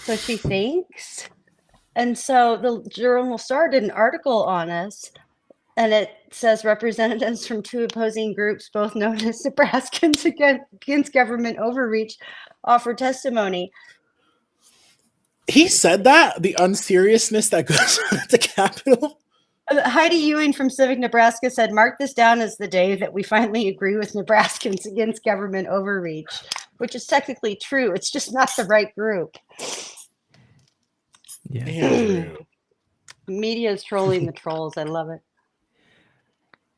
So she thinks. And so the Journal Star did an article on us, and it says representatives from 2 opposing groups, both known as Nebraskans Against Government Overreach, offer testimony. He said that? The unseriousness that goes on at the Capitol? Heidi Ewing from Civic Nebraska said, mark this down as the day that we finally agree with Nebraskans Against Government Overreach, which is technically true. It's just not the right group. Yeah. Andrew. Media is trolling the trolls. I love it.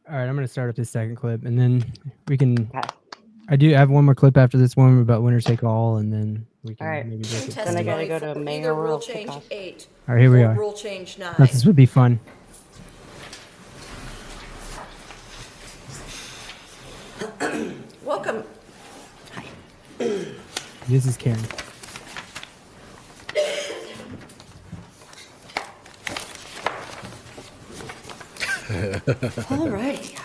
All right, I'm going to start up this second clip, and then we can. Okay. I do have one more clip after this one about winner take all, and then we can All right. maybe break it. Then I gotta go to a for either mayoral rule change kickoff. 8 All right, here we or are. rule change 9. This would be fun. Welcome. This is Karen. All righty.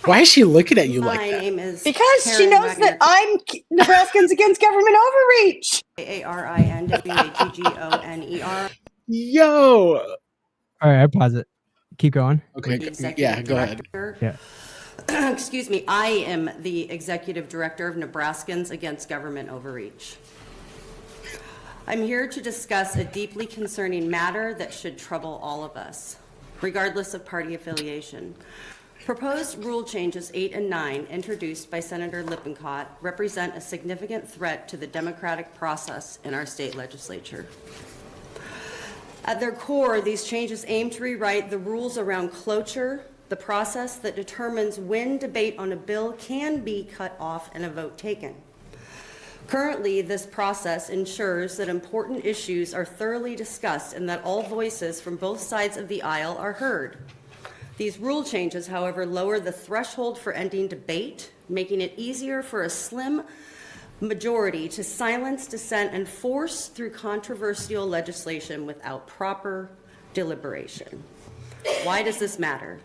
Why is she looking at you like My that? name is Because she Karen knows that I'm Nebraskans Against Government Overreach. ARINWAGGONER. Yo. All right, I pause it. Keep going. Okay. the executive Yeah, go ahead. director. Yeah. Excuse me. I am the executive director of Nebraskans Against Government Overreach. I'm here to discuss a deeply concerning matter that should trouble all of us, regardless of party affiliation. Proposed rule changes 8 and 9, introduced by Senator Lippincott, represent a significant threat to the democratic process in our state legislature. At their core, these changes aim to rewrite the rules around cloture, the process that determines when debate on a bill can be cut off and a vote taken. Currently, this process ensures that important issues are thoroughly discussed and that all voices from both sides of the aisle are heard. These rule changes, however, lower the threshold for ending debate, making it easier for a slim majority to silence dissent and force through controversial legislation without proper deliberation. Why does this matter?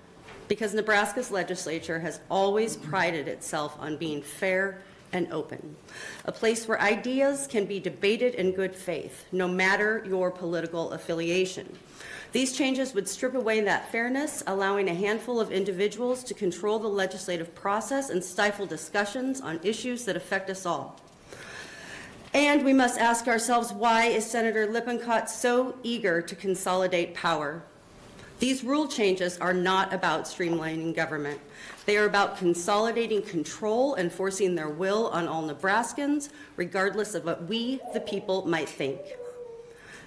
Because Nebraska's legislature has always prided itself on being fair and open, a place where ideas can be debated in good faith, no matter your political affiliation. These changes would strip away that fairness, allowing a handful of individuals to control the legislative process and stifle discussions on issues that affect us all. And we must ask ourselves, why is Senator Lippincott so eager to consolidate power? These rule changes are not about streamlining government. They are about consolidating control and forcing their will on all Nebraskans, regardless of what we, the people, might think.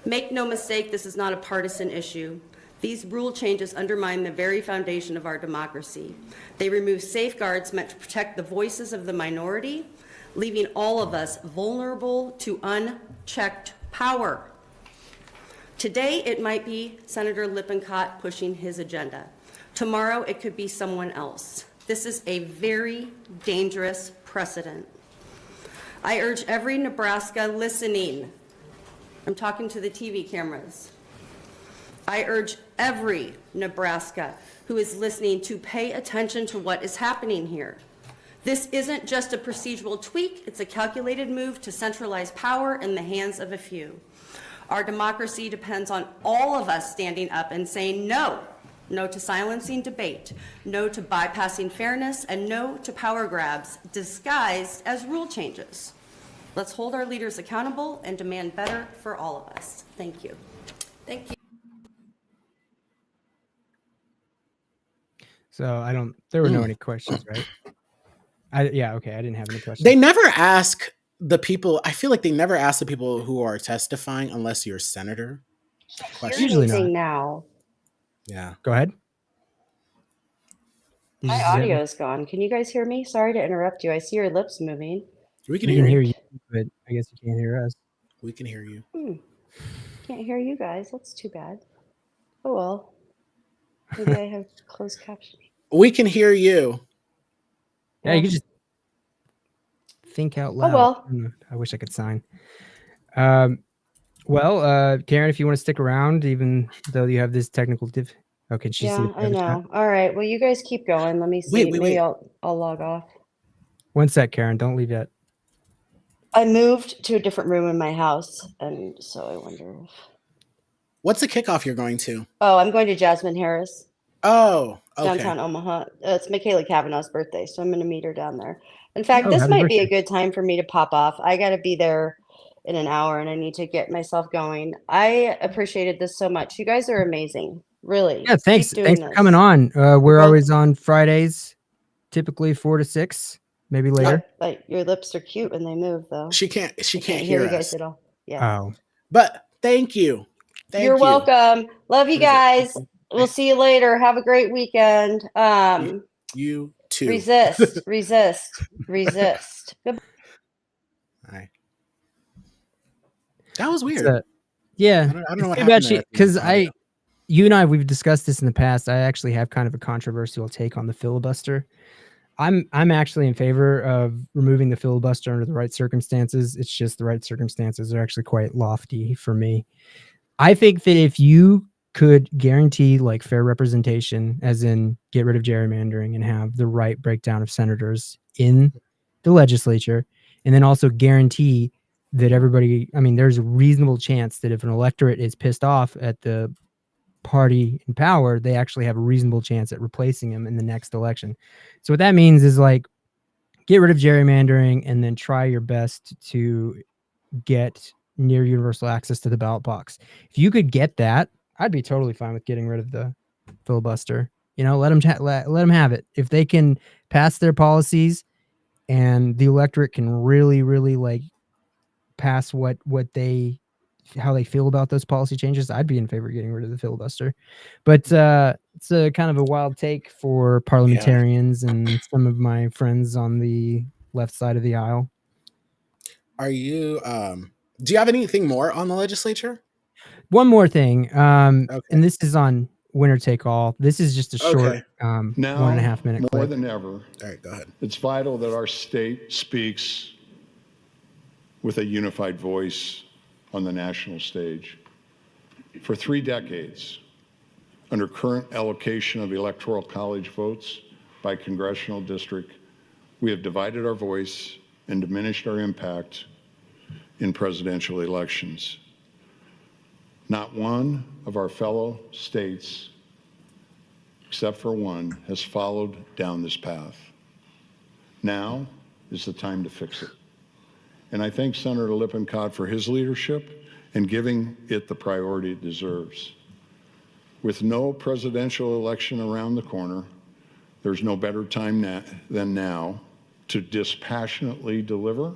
Make no mistake, this is not a partisan issue. These rule changes undermine the very foundation of our democracy. They remove safeguards meant to protect the voices of the minority, leaving all of us vulnerable to unchecked power. Today, it might be Senator Lippincott pushing his agenda. Tomorrow, it could be someone else. This is a very dangerous precedent. I urge every Nebraska listening, I'm talking to the TV cameras, I urge every Nebraska who is listening to pay attention to what is happening here. This isn't just a procedural tweak, it's a calculated move to centralize power in the hands of a few. Our democracy depends on all of us standing up and saying no. No to silencing debate, no to bypassing fairness, and no to power grabs disguised as rule changes. Let's hold our leaders accountable and demand better for all of us. Thank you. Thank you. So there were no any questions, right? Yeah, okay, I didn't have any questions. They never ask the people. I feel like they never ask the people who are testifying unless you're a senator. Question. Usually not. Now. Yeah. Go ahead. Did you My say that? audio is gone. Can you guys hear me? Sorry to interrupt you. I see your lips moving. We can We can hear hear you. you, but I guess you can't hear us. We can hear you. Can't hear you guys. That's too bad. Oh well. Maybe I have closed captioning. We can hear you. Yeah, you can just think out loud. well. I wish I could sign. Well, Karen, if you want to stick around, even though you have this technical okay, she's Yeah, I know. All right. Well, you guys keep going. Let me see. Wait. Maybe I'll log off. One sec, Karen. Don't leave yet. I moved to a different room in my house, and so I wonder if... What's the kickoff you're going to? Oh, I'm going to Jasmine Harris, Oh, okay. downtown Omaha. It's Michaela Kavanaugh's birthday, so I'm going to meet her down there. In fact, Oh, this happy might be a birthday. good time for me to pop off. I got to be there in an hour, and I need to get myself going. I appreciated this so much. You guys are amazing. Really. Yeah, thanks. Keep doing Thanks this. for coming on. We're both- always on Fridays, typically 4 to 6, maybe later. Like your lips are cute when they move, though. She can't I hear you us. guys at all. Yeah. Oh, But thank you. You're you. welcome. Love you What is it? guys. We'll see you later. Have a great weekend. You too. Resist. Goodbye. Hi. That was weird. so, yeah. I don't know what It's too bad happened there. because you and I, we've discussed this in the past. I actually have kind of a controversial take on the filibuster. I'm actually in favor of removing the filibuster under the right circumstances. It's just the right circumstances are actually quite lofty for me. I think that if you could guarantee like fair representation, as in get rid of gerrymandering and have the right breakdown of senators in the legislature, and then also guarantee that everybody, I mean, there's a reasonable chance that if an electorate is pissed off at the party in power, they actually have a reasonable chance at replacing him in the next election. So what that means is like get rid of gerrymandering and then try your best to get near universal access to the ballot box. If you could get that, I'd be totally fine with getting rid of the filibuster. You know, let them have it. If they can pass their policies and the electorate can really, really like pass how they feel about those policy changes, I'd be in favor of getting rid of the filibuster. But it's a kind of a wild take for parliamentarians and some of my friends on the left side of the aisle. Are you do you have anything more on the legislature? One more thing, Okay. and this is on winner take all. This is just a short Now, 1.5 minute more clip. than ever, All right, go ahead. it's vital that our state speaks with a unified voice on the national stage. For 3 decades, under current allocation of electoral college votes by congressional district, we have divided our voice and diminished our impact in presidential elections. Not one of our fellow states, except for one, has followed down this path. Now is the time to fix it. And I thank Senator Lippincott for his leadership and giving it the priority it deserves. With no presidential election around the corner, there's no better time than now to dispassionately deliver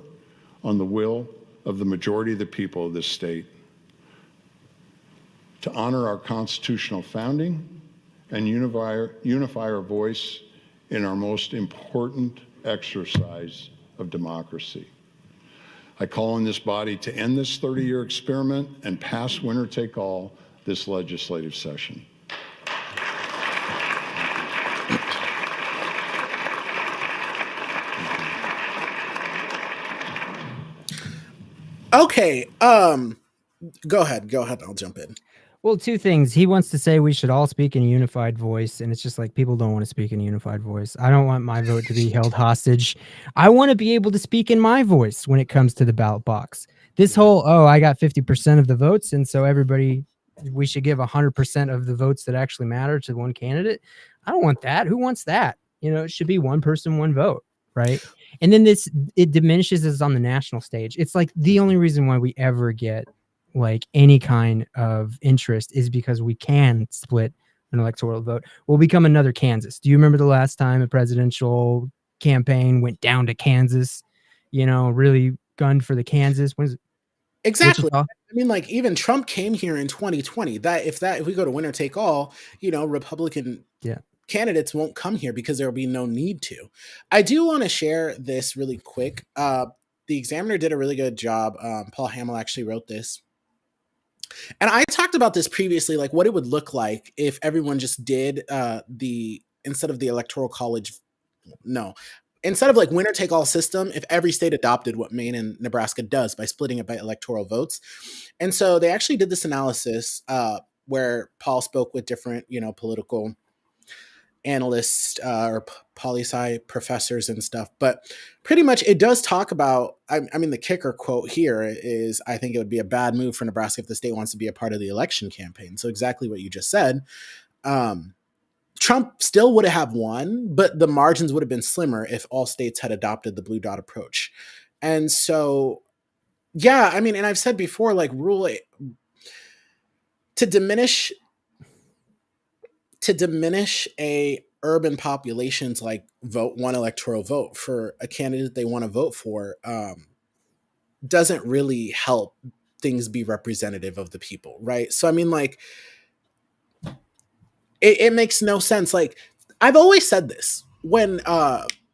on the will of the majority of the people of this state, to honor our constitutional founding and unify our voice in our most important exercise of democracy. I call on this body to end this 30-year experiment and pass winner take all this legislative session. Okay, go ahead. I'll jump in. Well, 2 things. He wants to say we should all speak in a unified voice, and it's just like people don't want to speak in a unified voice. I don't want my vote to be held hostage. I want to be able to speak in my voice when it comes to the ballot box. This whole, I got 50% of the votes, and so we should give 100% of the votes that actually matter to one candidate. I don't want that. Who wants that? You know, it should be one person, one vote, right? And then it diminishes us on the national stage. It's like the only reason why we ever get like any kind of interest is because we can split an electoral vote. We'll become another Kansas. Do you remember the last time a presidential campaign went down to Kansas, you know, really gunned for the Kansas? When is it? Exactly. Wichita? I mean, like even Trump came here in 2020. If we go to winner take all, you know, Republican candidates won't come here because there will be no need to. I do want to share this really quick. The Examiner did a really good job. Paul Hamill actually wrote this. And I talked about this previously, like what it would look like if everyone just did instead of the electoral college, instead of like winner take all system, if every state adopted what Maine and Nebraska does by splitting it by electoral votes. And so they actually did this analysis where Paul spoke with different, political analysts or poli-sci professors and stuff, but pretty much it does talk about, I mean, the kicker quote here is, I think it would be a bad move for Nebraska if the state wants to be a part of the election campaign. So exactly what you just said. Trump still would have won, but the margins would have been slimmer if all states had adopted the blue dot approach. And so, yeah, I mean, and I've said before, like to diminish a urban population's like one electoral vote for a candidate they want to vote for doesn't really help things be representative of the people, right? So I mean, like, it makes no sense. Like, I've always said this when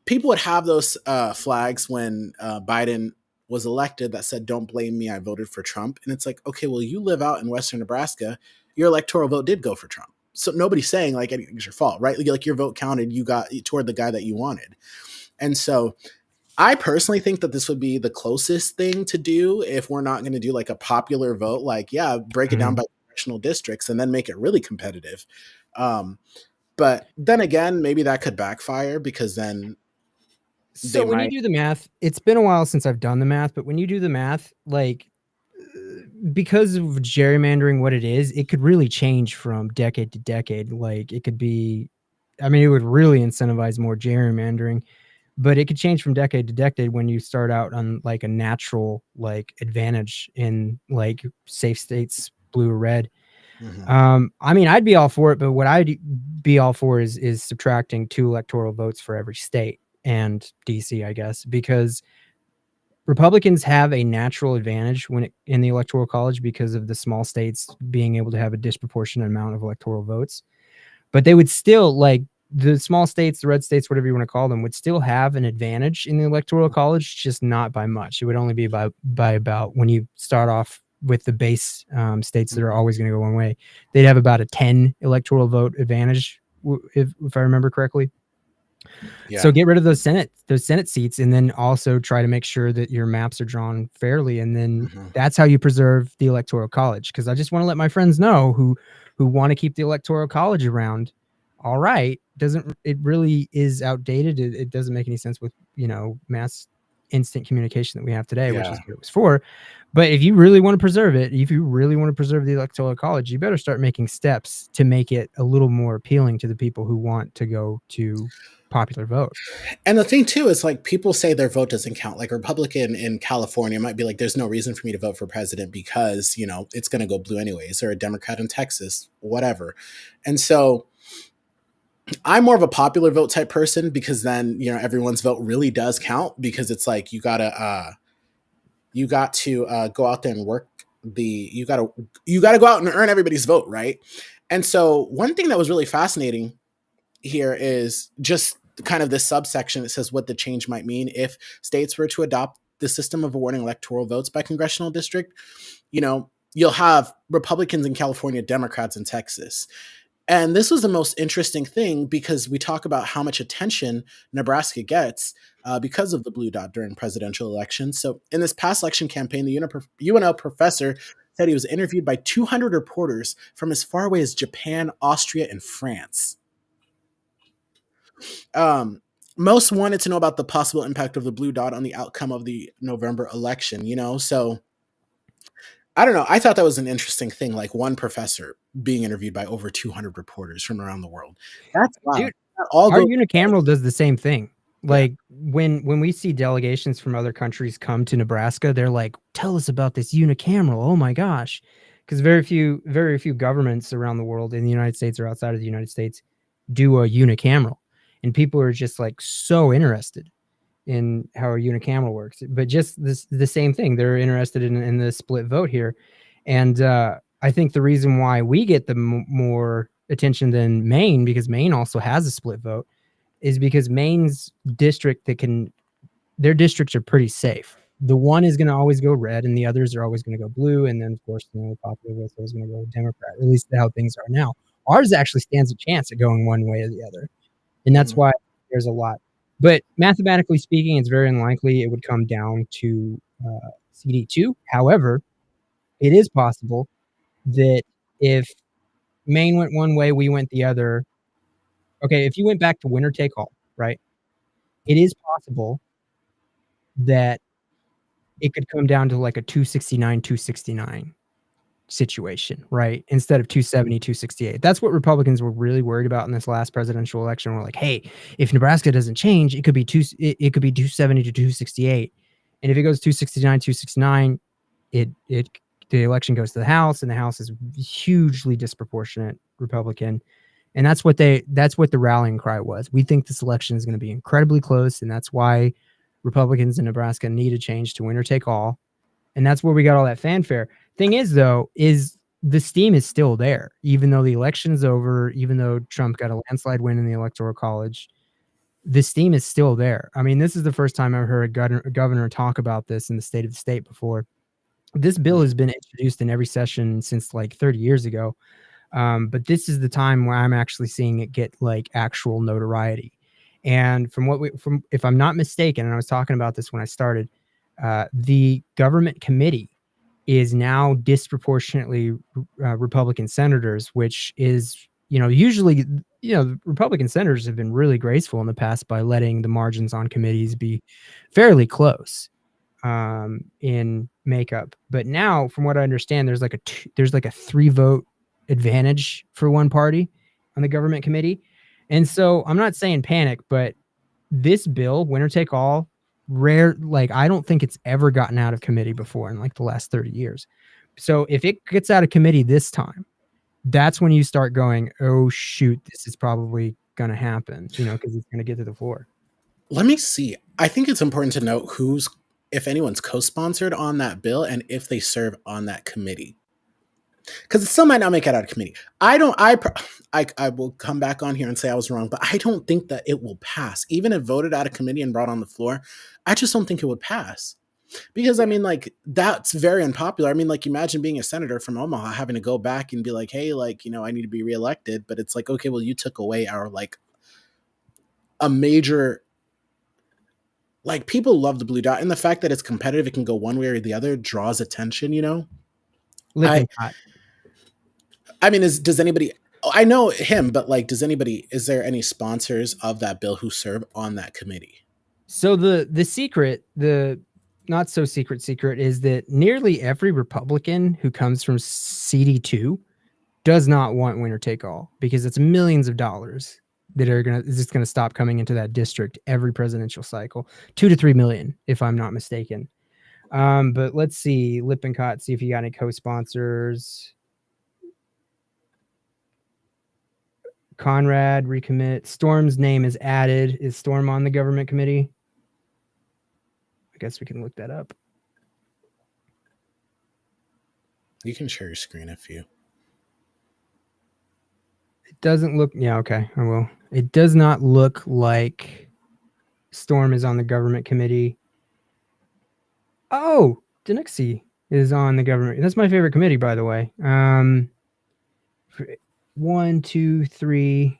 people would have those flags when Biden was elected that said, "Don't blame me, I voted for Trump." And it's like, okay, well, you live out in Western Nebraska, your electoral vote did go for Trump. So nobody's saying like it's your fault, right? Like your vote counted, you got toward the guy that you wanted. And so I personally think that this would be the closest thing to do if we're not going to do like a popular vote, like, yeah, break it down by congressional districts and then make it really competitive. But then again, maybe that could backfire because then. So when you do the math, it's been a while since I've done the math, but when you do the math, like, because of gerrymandering what it is, it could really change from decade to decade. Like, it could be, I mean, it would really incentivize more gerrymandering, but it could change from decade to decade when you start out on like a natural like advantage in like safe states, blue or red. Mm-hmm. I mean, I'd be all for it, but what I'd be all for is subtracting 2 electoral votes for every state and DC, I guess, because Republicans have a natural advantage in the electoral college because of the small states being able to have a disproportionate amount of electoral votes. But they would still, like, the small states, the red states, whatever you want to call them, would still have an advantage in the electoral college, just not by much. It would only be by about, when you start off with the base states that are always going to go one way, they'd have about a 10 electoral vote advantage, if I remember correctly. Yeah. So get rid of those Senate seats, and then also try to make sure that your maps are drawn fairly, and then that's how you preserve the electoral college. Because I just want to let my friends know who want to keep the electoral college around. All right, it really is outdated. It doesn't make any sense with mass instant communication that we have today, which is what it was for. But if you really want to preserve it, if you really want to preserve the electoral college, you better start making steps to make it a little more appealing to the people who want to go to popular vote. And the thing too is, like, people say their vote doesn't count. Like a Republican in California might be like, there's no reason for me to vote for president because it's going to go blue anyways, or a Democrat in Texas, whatever. And so I'm more of a popular vote type person because then everyone's vote really does count, because it's like you got to go out there and work you got to go out and earn everybody's vote, right? And so one thing that was really fascinating here is just kind of this subsection that says what the change might mean if states were to adopt the system of awarding electoral votes by congressional district. You'll have Republicans in California, Democrats in Texas. And this was the most interesting thing, because we talk about how much attention Nebraska gets because of the blue dot during presidential elections. So in this past election campaign, the UNL professor said he was interviewed by 200 reporters from as far away as Japan, Austria, and France. Most wanted to know about the possible impact of the blue dot on the outcome of the November election, so I don't know. I thought that was an interesting thing, like one professor being interviewed by over 200 reporters from around the world. That's wild. Dude, our unicameral does the same thing. Like when we see delegations from other countries come to Nebraska, they're like, tell us about this unicameral. Oh my gosh. Because very few governments around the world, in the United States or outside of the United States, do a unicameral. And people are just like so interested in how a unicameral works. But just the same thing. They're interested in the split vote here. And I think the reason why we get the more attention than Maine, because Maine also has a split vote, is because Maine's district, their districts are pretty safe. The one is going to always go red, and the others are always going to go blue. And then, of course, the popular vote is going to go Democrat, at least how things are now. Ours actually stands a chance at going one way or the other. And that's why there's a lot. But mathematically speaking, it's very unlikely it would come down to CD2. However, it is possible that if Maine went one way, we went the other, Okay, if you went back to winner take all, right? It is possible that it could come down to like a 269, 269 situation, right? Instead of 270, 268. That's what Republicans were really worried about in this last presidential election. We're like, hey, if Nebraska doesn't change, it could be 270 to 268. And if it goes 269, 269, the election goes to the House, and the House is hugely disproportionate Republican. And that's what the rallying cry was. We think this election is going to be incredibly close, and that's why Republicans in Nebraska need a change to winner take all. And that's where we got all that fanfare. Thing is, though, is the steam is still there, even though the election is over, even though Trump got a landslide win in the Electoral College. The steam is still there. I mean, this is the first time I've heard a governor talk about this in the state of the state before. This bill has been introduced in every session since like 30 years ago. But this is the time where I'm actually seeing it get like actual notoriety. And from if I'm not mistaken, and I was talking about this when I started, the government committee is now disproportionately Republican senators, which is, usually, the Republican senators have been really graceful in the past by letting the margins on committees be fairly close in makeup. But now, from what I understand, there's like a 3-vote advantage for one party on the government committee. And so I'm not saying panic, but this bill, winner take all, I don't think it's ever gotten out of committee before in like the last 30 years. So if it gets out of committee this time, that's when you start going, oh shoot, this is probably going to happen, because it's going to get to the floor. Let me see. I think it's important to note if anyone's co-sponsored on that bill and if they serve on that committee. Because it still might not make it out of committee. I will come back on here and say I was wrong, but I don't think that it will pass. Even if voted out of committee and brought on the floor, I just don't think it would pass. Because, I mean, like, that's very unpopular. I mean, like, imagine being a senator from Omaha having to go back and be like, hey, like, I need to be reelected. But it's like, okay, well, you took away our, like, a major, like, people love the blue dot. And the fact that it's competitive, it can go one way or the other, draws attention, I mean, does anybody, I know him, but like, is there any sponsors of that bill who serve on that committee? So the secret, the not so secret is that nearly every Republican who comes from CD2 does not want winner take all, because it's millions of dollars that is just going to stop coming into that district every presidential cycle. 2 to 3 million, if I'm not mistaken. But let's see, Lippincott, see if you got any co-sponsors. Conrad, recommit. Storm's name is added. Is Storm on the government committee? I guess we can look that up. You can share your screen if you. It doesn't look. Yeah, okay, I will. It does not look like Storm is on the government committee. Oh, Dinixie is on the government. That's my favorite committee, by the way. 1, 2, 3,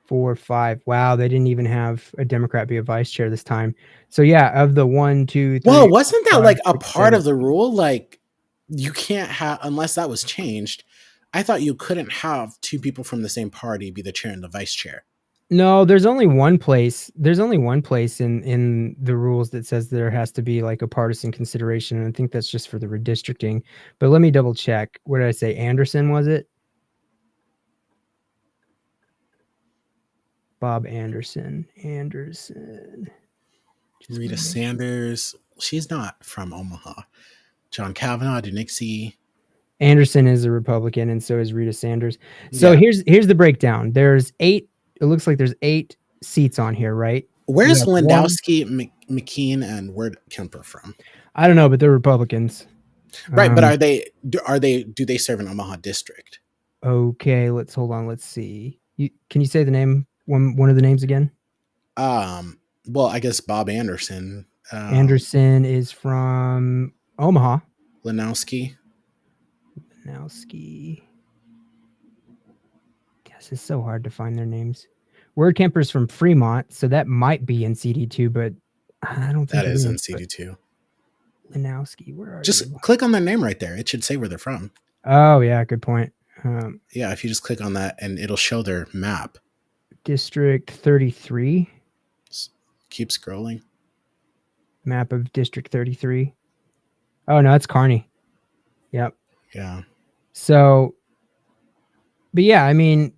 4, 5. Wow, they didn't even have a Democrat be a vice chair this time. So yeah, of the 1, 2, 3. Well, wasn't that like a part of the rule? Like, you can't have, unless that was changed. I thought you couldn't have 2 people from the same party be the chair and the vice chair. No, there's only one place. There's only one place in the rules that says there has to be like a partisan consideration, and I think that's just for the redistricting. But let me double check. What did I say? Anderson, was it? Bob Anderson. Rita Sanders. She's not from Omaha. John Kavanaugh, Dinixie. Anderson is a Republican, and so is Rita Sanders. So here's the breakdown. There's 8. It looks like there's 8 seats on here, right? Where's Lewandowski, McKean, and where'd Kemper from? I don't know, but they're Republicans. Right, but do they serve an Omaha district? Okay, hold on. Let's see. Can you say the name? One of the names again? Well, I guess Bob Anderson. Anderson is from Omaha. Lanowski. Yes, it's so hard to find their names. Word Kemper's from Fremont, so that might be in CD2, but I don't think that is in CD2. Lanowski, where are you? Just click on their name right there. It should say where they're from. Oh yeah, good point. Yeah, if you just click on that, and it'll show their map. District 33. Keep scrolling. Map of District 33. Oh, no, it's Kearney. Yep. Yeah. So, but yeah, I mean,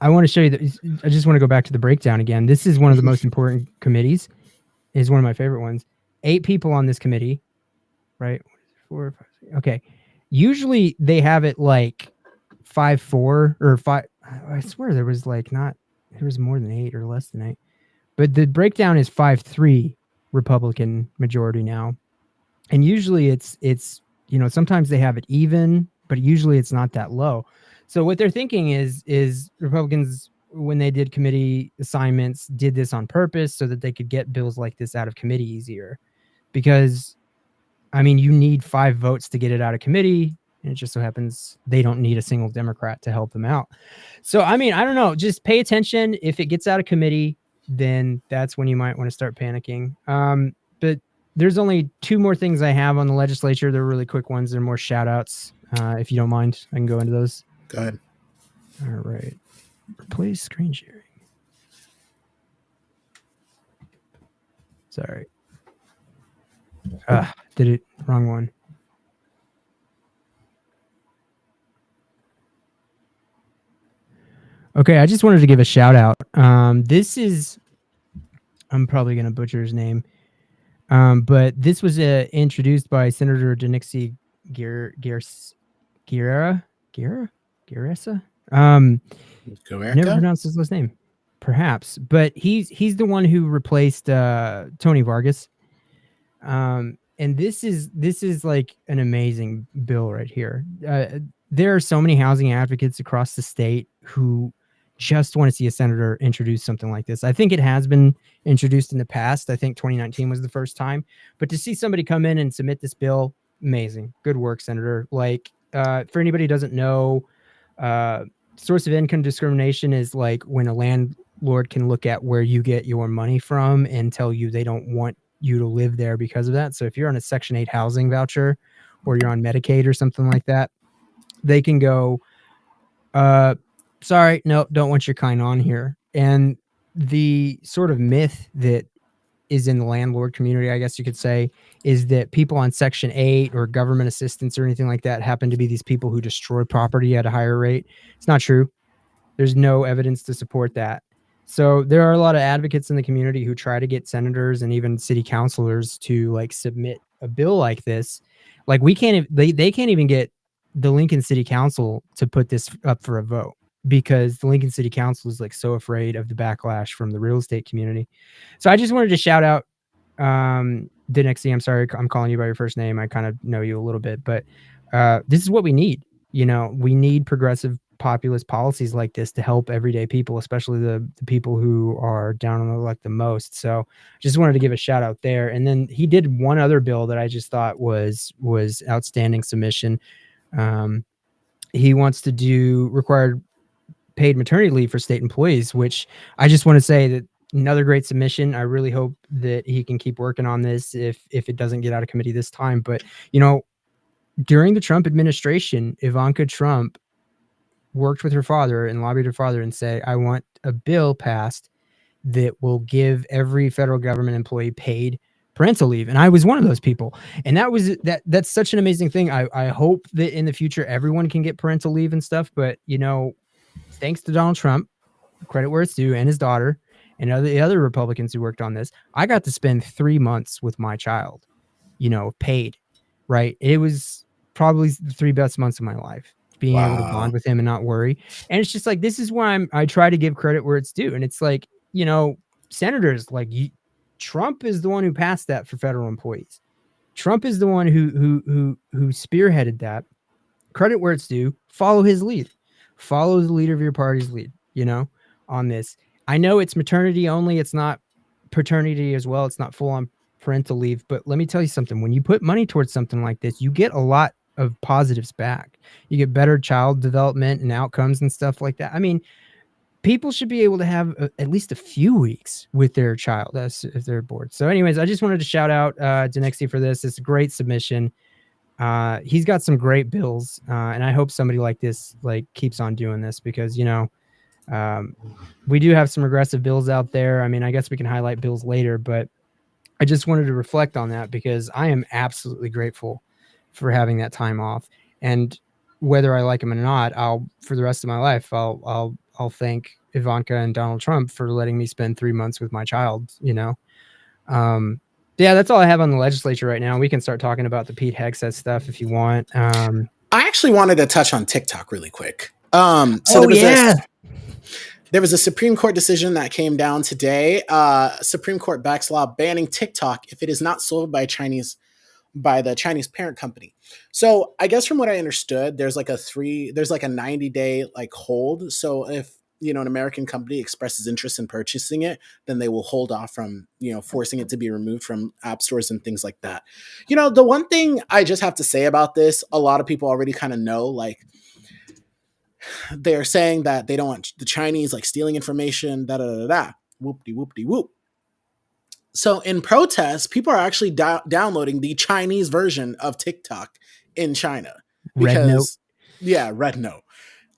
I want to show you that. I just want to go back to the breakdown again. This is one of the most important committees. Is one of my favorite ones. 8 people on this committee, right? 4, 5, 6. Okay. Usually they have it like 5-4 or 5. I swear there was more than 8 or less than 8. But the breakdown is 5-3 Republican majority now. And usually it's sometimes they have it even, but usually it's not that low. So what they're thinking is Republicans, when they did committee assignments, did this on purpose so that they could get bills like this out of committee easier. Because, I mean, you need 5 votes to get it out of committee, and it just so happens they don't need a single Democrat to help them out. So, I mean, I don't know. Just pay attention. If it gets out of committee, then that's when you might want to start panicking. But there's only 2 more things I have on the legislature. They're really quick ones. They're more shout outs. If you don't mind, I can go into those. Go ahead. All right. Replace screen sharing. Sorry. Did it wrong one. Okay, I just wanted to give a shout out. This is, I'm probably going to butcher his name, but this was introduced by Senator Denixie Guerrera. Never pronounced his last name, perhaps, but he's the one who replaced Tony Vargas. And this is like an amazing bill right here. There are so many housing advocates across the state who just want to see a senator introduce something like this. I think it has been introduced in the past. I think 2019 was the first time, but to see somebody come in and submit this bill, amazing. Good work, Senator. Like, for anybody who doesn't know, source of income discrimination is like when a landlord can look at where you get your money from and tell you they don't want you to live there because of that. So if you're on a Section 8 housing voucher or you're on Medicaid or something like that, they can go, sorry, no, don't want your kind on here. And the sort of myth that is in the landlord community, I guess you could say, is that people on Section 8 or government assistance or anything like that happen to be these people who destroy property at a higher rate. It's not true. There's no evidence to support that. So there are a lot of advocates in the community who try to get senators and even city councilors to like submit a bill like this. Like they can't even get the Lincoln City Council to put this up for a vote because the Lincoln City Council is like so afraid of the backlash from the real estate community. So I just wanted to shout out Denixie. I'm sorry, I'm calling you by your first name. I kind of know you a little bit, but this is what we need. You know, we need progressive populist policies like this to help everyday people, especially the people who are down on the luck the most. So just wanted to give a shout out there. And then he did one other bill that I just thought was outstanding submission. He wants to do required paid maternity leave for state employees, which I just want to say that another great submission. I really hope that he can keep working on this if it doesn't get out of committee this time. But, you know, during the Trump administration, Ivanka Trump worked with her father and lobbied her father and said, I want a bill passed that will give every federal government employee paid parental leave. And I was one of those people. And that's such an amazing thing. I hope that in the future, everyone can get parental leave and stuff. But, you know, thanks to Donald Trump, credit where it's due, and his daughter and the other Republicans who worked on this, I got to spend 3 months with my child, you know, paid, right? It was probably the 3 best months of my life, being able to bond with him and not worry. And it's just like, this is why I try to give credit where it's due. And it's like, you know, senators, like Trump is the one who passed that for federal employees. Trump is the one who spearheaded that. Credit where it's due. Follow his lead. Follow the leader of your party's lead, you know, on this. I know it's maternity only. It's not paternity as well. It's not full on parental leave. But let me tell you something. When you put money towards something like this, you get a lot of positives back. You get better child development and outcomes and stuff like that. I mean, people should be able to have at least a few weeks with their child if they're bored. So anyways, I just wanted to shout out Denixie for this. It's a great submission. He's got some great bills, and I hope somebody like this like keeps on doing this because, you know, We do have some regressive bills out there. I mean, I guess we can highlight bills later, but I just wanted to reflect on that because I am absolutely grateful for having that time off. And whether I like him or not, for the rest of my life, I'll thank Ivanka and Donald Trump for letting me spend 3 months with my child, Yeah, that's all I have on the legislature right now. We can start talking about the Pete Hegseth stuff if you want. I actually wanted to touch on TikTok really quick. There was a Supreme Court decision that came down today. Supreme Court backs law banning TikTok if it is not sold by the Chinese parent company. So I guess from what I understood, there's like a 90-day like hold. So if an American company expresses interest in purchasing it, then they will hold off from forcing it to be removed from app stores and things like that. The one thing I just have to say about this, a lot of people already kind of know, like, they're saying that they don't want the Chinese like stealing information, whoop-de-whoop-de-whoop. So in protest, people are actually downloading the Chinese version of TikTok in China. Red Note.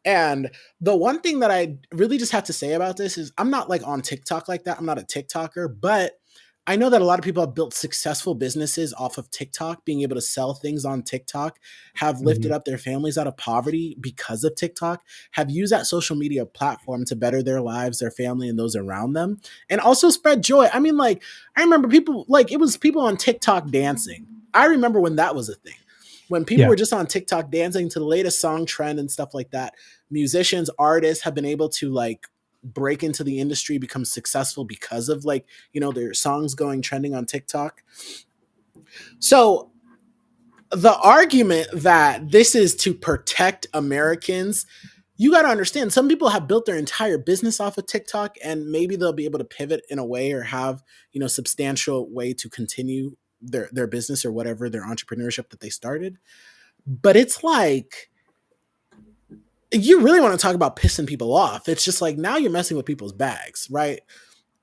And the one thing that I really just have to say about this is I'm not like on TikTok like that. I'm not a TikToker, but I know that a lot of people have built successful businesses off of TikTok, being able to sell things on TikTok, have lifted up their families out of poverty because of TikTok, have used that social media platform to better their lives, their family, and those around them, and also spread joy. I mean, like, I remember people, like, it was people on TikTok dancing. I remember when that was a thing. When people were just on TikTok dancing to the latest song trend and stuff like that. Musicians, artists have been able to like break into the industry, become successful because of like, their songs going trending on TikTok. So the argument that this is to protect Americans, you got to understand, some people have built their entire business off of TikTok, and maybe they'll be able to pivot in a way or have, substantial way to continue their business or whatever, their entrepreneurship that they started. But it's like, you really want to talk about pissing people off. It's just like, now you're messing with people's bags, right?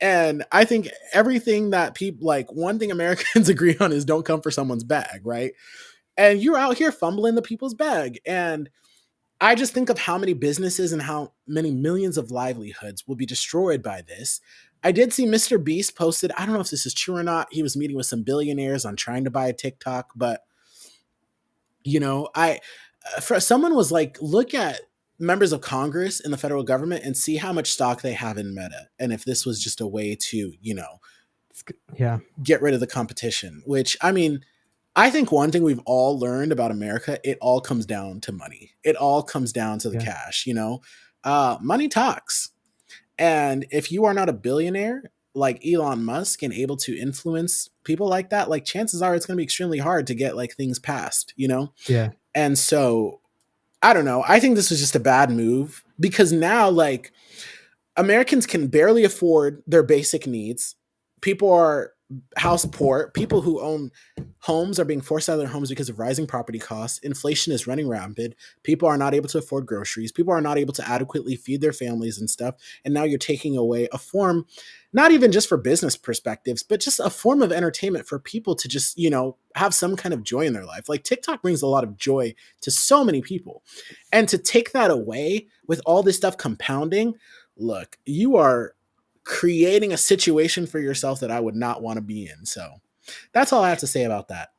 And I think everything that people like, one thing Americans agree on is don't come for someone's bag, right? And you're out here fumbling the people's bag. And I just think of how many businesses and how many millions of livelihoods will be destroyed by this. I did see Mr. Beast posted, I don't know if this is true or not, he was meeting with some billionaires on trying to buy a TikTok, but someone was like, look at members of Congress and the federal government and see how much stock they have in Meta. And if this was just a way to, get rid of the competition, which, I mean, I think one thing we've all learned about America, it all comes down to money. It all comes down to the cash, money talks. And if you are not a billionaire like Elon Musk and able to influence people like that, like chances are it's going to be extremely hard to get like things passed, Yeah. And so I don't know. I think this was just a bad move because now like Americans can barely afford their basic needs. People are house poor. People who own homes are being forced out of their homes because of rising property costs. Inflation is running rampant. People are not able to afford groceries. People are not able to adequately feed their families and stuff. And now you're taking away a form, not even just for business perspectives, but just a form of entertainment for people to just, have some kind of joy in their life. Like TikTok brings a lot of joy to so many people. And to take that away with all this stuff compounding, look, you are creating a situation for yourself that I would not want to be in. So that's all I have to say about that.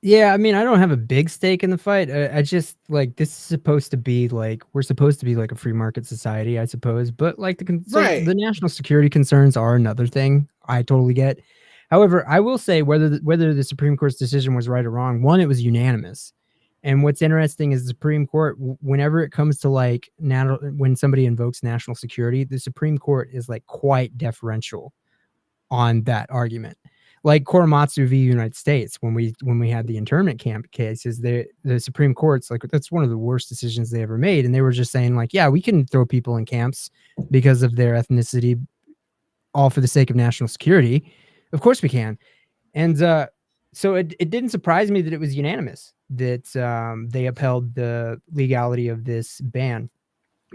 Yeah, I mean, I don't have a big stake in the fight. I just like, this is supposed to be like, we're supposed to be like a free market society, I suppose. But like the national security concerns are another thing. I totally get. However, I will say whether the Supreme Court's decision was right or wrong, one, it was unanimous. And what's interesting is the Supreme Court, whenever it comes to like when somebody invokes national security, the Supreme Court is like quite deferential on that argument. Like Korematsu v. United States, when we had the internment camp cases, the Supreme Court's like, that's one of the worst decisions they ever made. And they were just saying like, yeah, we can throw people in camps because of their ethnicity, all for the sake of national security. Of course we can. And so it didn't surprise me that it was unanimous that they upheld the legality of this ban.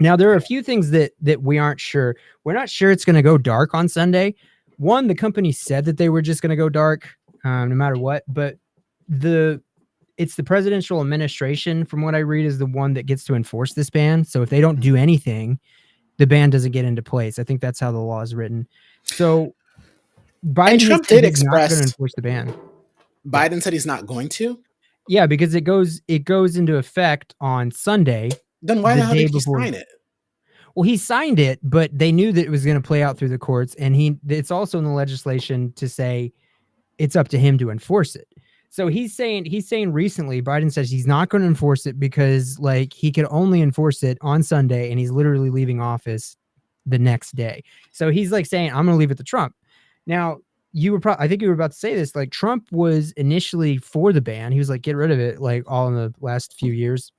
Now, there are a few things that we aren't sure. We're not sure it's going to go dark on Sunday. One, the company said that they were just going to go dark no matter what, but it's the presidential administration, from what I read, is the one that gets to enforce this ban. So if they don't do anything, the ban doesn't get into place. I think that's how the law is written. So Biden And Trump said did he's not going express. to enforce the ban. Biden said he's not going to. Yeah, because it goes into effect on Sunday. Then why the hell did he sign it? Well, he signed it, but they knew that it was going to play out through the courts, and it's also in the legislation to say it's up to him to enforce it. So he's saying recently, Biden says he's not going to enforce it because like he could only enforce it on Sunday, and he's literally leaving office the next day. So he's like saying, I'm going to leave it to Trump. Now, I think you were about to say this, like Trump was initially for the ban. He was like, get rid of it, like all in the last few years.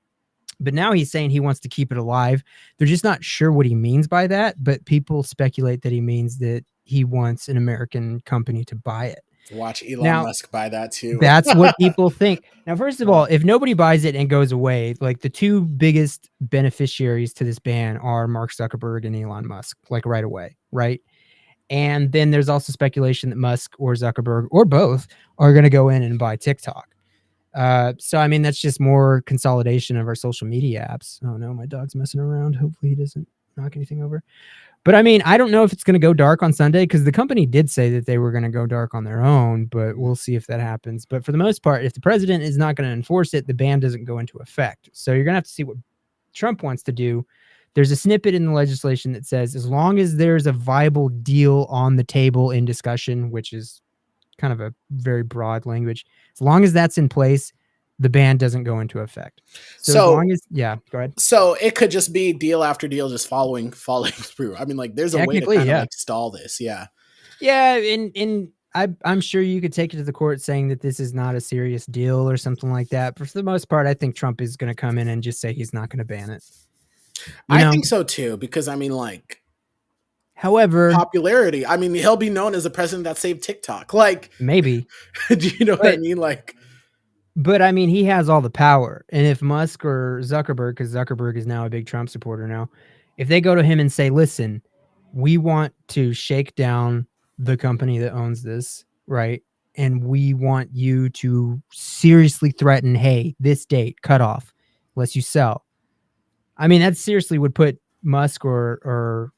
But now he's saying he wants to keep it alive. They're just not sure what he means by that, but people speculate that he means that he wants an American company to buy it. Watch Elon Musk buy that too. That's what people think. Now, first of all, if nobody buys it and goes away, like the two biggest beneficiaries to this ban are Mark Zuckerberg and Elon Musk, like right away, right? And then there's also speculation that Musk or Zuckerberg or both are going to go in and buy TikTok. So, I mean, that's just more consolidation of our social media apps. Oh no, my dog's messing around. Hopefully he doesn't knock anything over. But I mean, I don't know if it's going to go dark on Sunday because the company did say that they were going to go dark on their own, but we'll see if that happens. But for the most part, if the president is not going to enforce it, the ban doesn't go into effect. So you're going to have to see what Trump wants to do. There's a snippet in the legislation that says as long as there's a viable deal on the table in discussion, which is kind of a very broad language, as long as that's in place, the ban doesn't go into effect. So as long as, go ahead. So it could just be deal after deal, just following through. I mean, like there's a way to kind of like stall this. Yeah. Yeah. And I'm sure you could take it to the court saying that this is not a serious deal or something like that. But for the most part, I think Trump is going to come in and just say he's not going to ban it. I think so too, because I mean, like, however, popularity. I mean, he'll be known as the president that saved TikTok. Like, maybe. Do you know what I mean? Like, but I mean, he has all the power. And if Musk or Zuckerberg, because Zuckerberg is now a big Trump supporter now, if they go to him and say, listen, we want to shake down the company that owns this, right? And we want you to seriously threaten, hey, this date, cut off, unless you sell. I mean, that seriously would put Musk or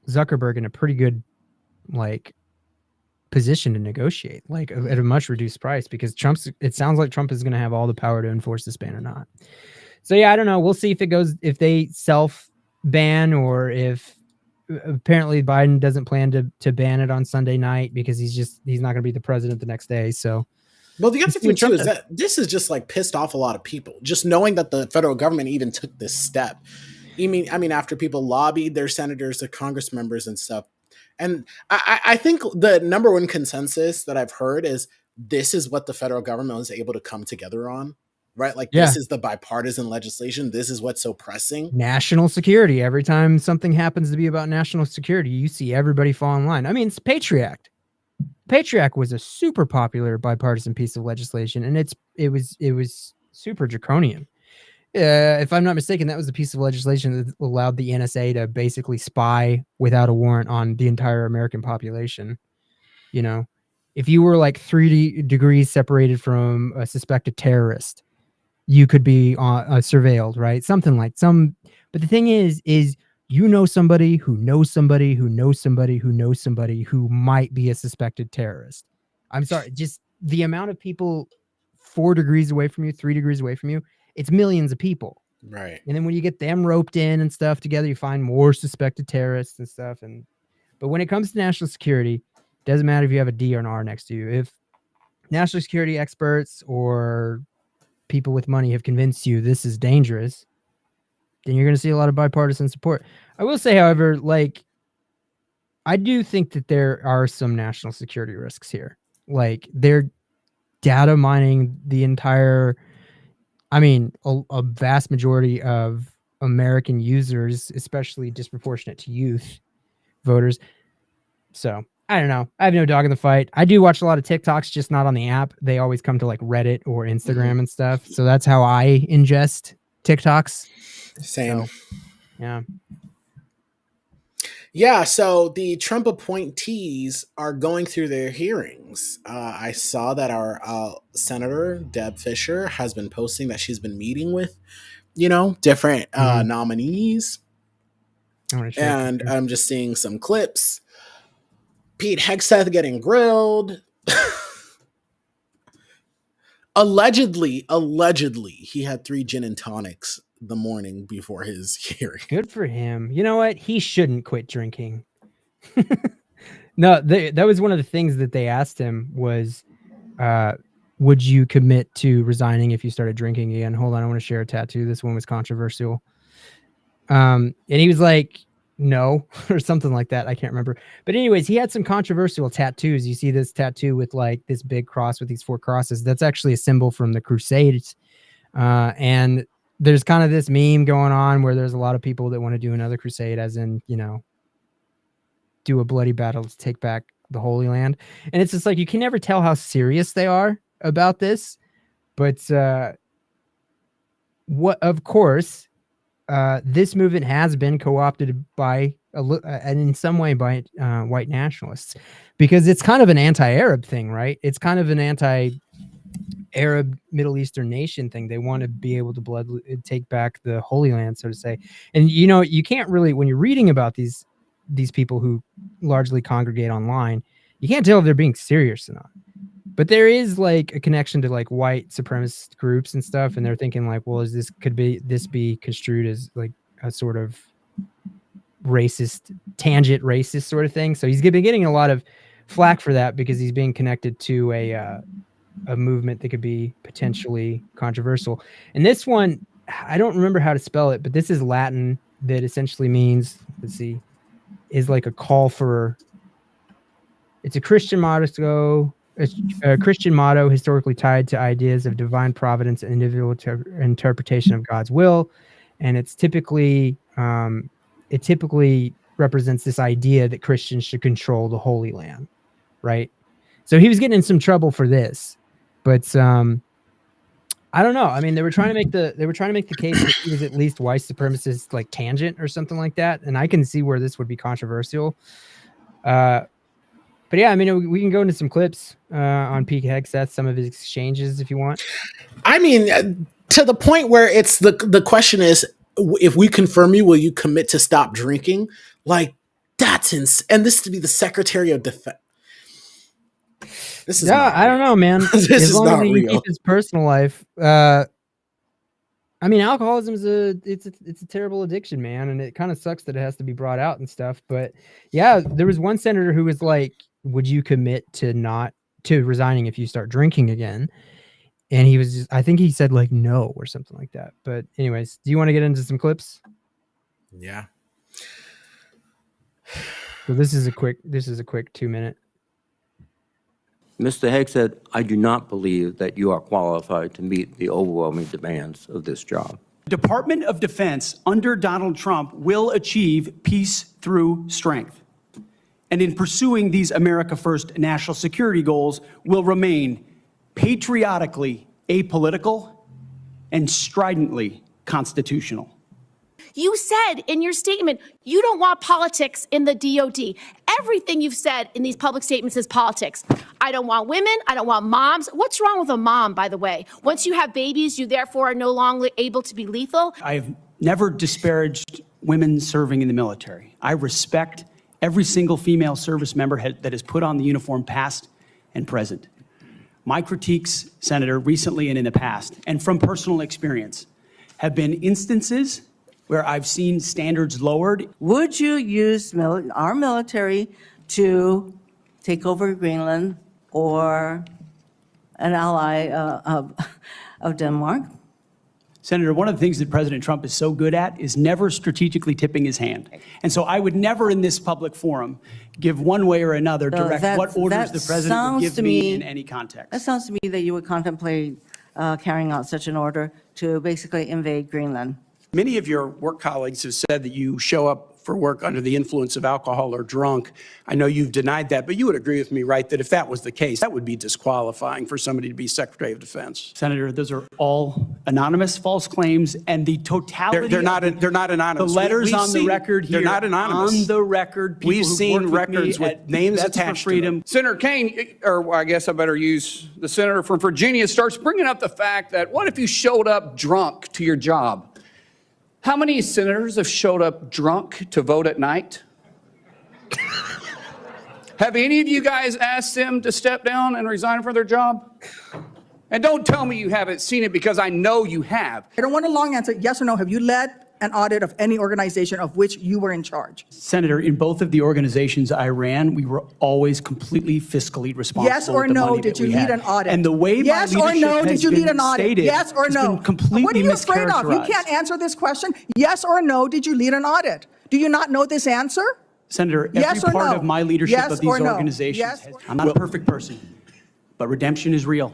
Zuckerberg in a pretty good, like, position to negotiate, like at a much reduced price, because it sounds like Trump is going to have all the power to enforce this ban or not. So yeah, I don't know. We'll see if they self-ban or if apparently Biden doesn't plan to ban it on Sunday night because he's not going to be the president the next day. So, well, the other thing too is that this is just like pissed off a lot of people, just knowing that the federal government even took this step. I mean, after people lobbied their senators, their Congress members and stuff. And I think the number one consensus that I've heard is this is what the federal government was able to come together on, right? Like this is the bipartisan legislation. This is what's so pressing. National security. Every time something happens to be about national security, you see everybody fall in line. I mean, it's Patriot Act. Patriot Act was a super popular bipartisan piece of legislation, and it was super draconian. If I'm not mistaken, that was a piece of legislation that allowed the NSA to basically spy without a warrant on the entire American population. You know, if you were like 3 degrees separated from a suspected terrorist, you could be surveilled, right? Something like but the thing is you know somebody who knows somebody who knows somebody who knows somebody who might be a suspected terrorist. I'm sorry, just the amount of people 4 degrees away from you, 3 degrees away from you, it's millions of people. Right. And then when you get them roped in and stuff together, you find more suspected terrorists and stuff. But when it comes to national security, it doesn't matter if you have a D or an R next to you. If national security experts or people with money have convinced you this is dangerous, then you're going to see a lot of bipartisan support. I will say, however, like, I do think that there are some national security risks here. Like, they're data mining the entire... I mean, a vast majority of American users, especially disproportionate to youth voters. So I don't know. I have no dog in the fight. I do watch a lot of TikToks, just not on the app. They always come to like Reddit or Instagram and stuff. So that's how I ingest TikToks. Same. So, yeah. Yeah, so the Trump appointees are going through their hearings. I saw that our Senator Deb Fischer has been posting that she's been meeting with, different nominees. And I'm just seeing some clips. Pete Hegseth getting grilled. Allegedly, he had 3 gin and tonics the morning before his hearing. Good for him. You know what? He shouldn't quit drinking. No, that was one of the things that they asked him was, would you commit to resigning if you started drinking again? Hold on, I want to share a tattoo. This one was controversial. And he was like, no, or something like that. I can't remember. But anyways, he had some controversial tattoos. You see this tattoo with like this big cross with these 4 crosses. That's actually a symbol from the Crusades. And there's kind of this meme going on where there's a lot of people that want to do another crusade, as in, you know, do a bloody battle to take back the Holy Land. And it's just like, you can never tell how serious they are about this. But of course, this movement has been co-opted by and in some way by white nationalists, because it's kind of an anti-Arab thing, right? It's kind of an anti-Arab Middle Eastern nation thing. They want to be able to take back the Holy Land, so to say. And you know, you can't really, when you're reading about these people who largely congregate online, you can't tell if they're being serious or not. But there is like a connection to like white supremacist groups and stuff, and they're thinking like, well, could this be construed as like a sort of tangent racist sort of thing? So he's been getting a lot of flack for that because he's being connected to a movement that could be potentially controversial. And this one, I don't remember how to spell it, but this is Latin that essentially means, let's see, is like a call for. It's a Christian motto. A Christian motto historically tied to ideas of divine providence and individual interpretation of God's will, and it typically represents this idea that Christians should control the Holy Land, right? So he was getting in some trouble for this, but I don't know. I mean, they were trying to make the case that he was at least white supremacist, like tangent or something like that, and I can see where this would be controversial. But yeah, I mean, we can go into some clips on Pete Hegseth, some of his exchanges if you want. I mean, to the point where it's the question is, if we confirm you, will you commit to stop drinking? Like, that's insane. And this to be the Secretary of Defense. This is I don't know, man. This as long is as not he real. keeps his personal life. I mean, alcoholism is a terrible addiction, man, and it kind of sucks that it has to be brought out and stuff. But yeah, there was one senator who was like, would you commit to resigning if you start drinking again? And he was I think he said like no or something like that. But anyways, do you want to get into some clips? Yeah. So this is a quick 2-minute. Mr. Hegseth, I do not believe that you are qualified to meet the overwhelming demands of this job. Department of Defense under Donald Trump will achieve peace through strength. And in pursuing these America First national security goals will remain patriotically apolitical and stridently constitutional. You said in your statement, you don't want politics in the DOD. Everything you've said in these public statements is politics. I don't want women. I don't want moms. What's wrong with a mom, by the way? Once you have babies, you therefore are no longer able to be lethal. I've never disparaged women serving in the military. I respect every single female service member that has put on the uniform, past and present. My critiques, Senator, recently and in the past, and from personal experience, have been instances where I've seen standards lowered. Would you use our military to take over Greenland or an ally of Denmark? Senator, one of the things that President Trump is so good at is never strategically tipping his hand. And so I would never in this public forum give one way or another direct what orders the president would give me in any context. That sounds to me that you would contemplate carrying out such an order to basically invade Greenland. Many of your work colleagues have said that you show up for work under the influence of alcohol or drunk. I know you've denied that, but you would agree with me, right, that if that was the case, that would be disqualifying for somebody to be Secretary of Defense. Senator, those are all anonymous false claims, and the totality they're not anonymous. The letters on the record here. They're not anonymous. On the record, we've seen records with names attached to them. Senator Kaine, or I guess I better use the senator from Virginia, starts bringing up the fact that what if you showed up drunk to your job? How many senators have showed up drunk to vote at night? Have any of you guys asked them to step down and resign from their job? And don't tell me you haven't seen it, because I know you have. I don't want a long answer. Yes or no, have you led an audit of any organization of which you were in charge? Senator, in both of the organizations I ran, we were always completely fiscally responsible. Yes or with the no, money did that you we lead had. an audit? And the way yes my or leadership no, has did you lead been an audit? stated Yes or has no? been completely What are you afraid of? You mischaracterized. can't answer this question. Yes or no, did you lead an audit? Do you not know this answer? Senator, every Yes or part no? of my leadership Yes of these or no? organizations, Yes I'm not a perfect person, but redemption is real.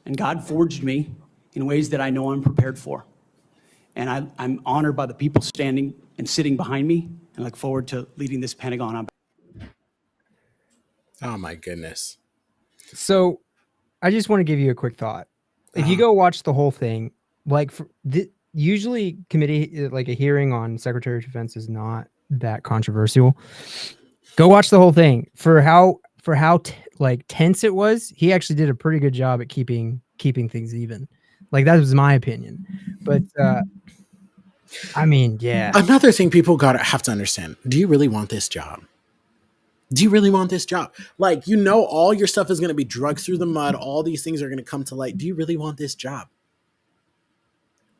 And God forged me in ways that I know I'm prepared for. And I'm honored by the people standing and sitting behind me, and look forward to leading this Pentagon on. Oh my goodness. So I just want to give you a quick thought. If you go watch the whole thing, like usually committee, like a hearing on Secretary of Defense is not that controversial. Go watch the whole thing for how like tense it was. He actually did a pretty good job at keeping things even. Like that was my opinion. But I mean, yeah. Another thing people have to understand. Do you really want this job? Do you really want this job? Like, you know, all your stuff is going to be dragged through the mud. All these things are going to come to light. Do you really want this job?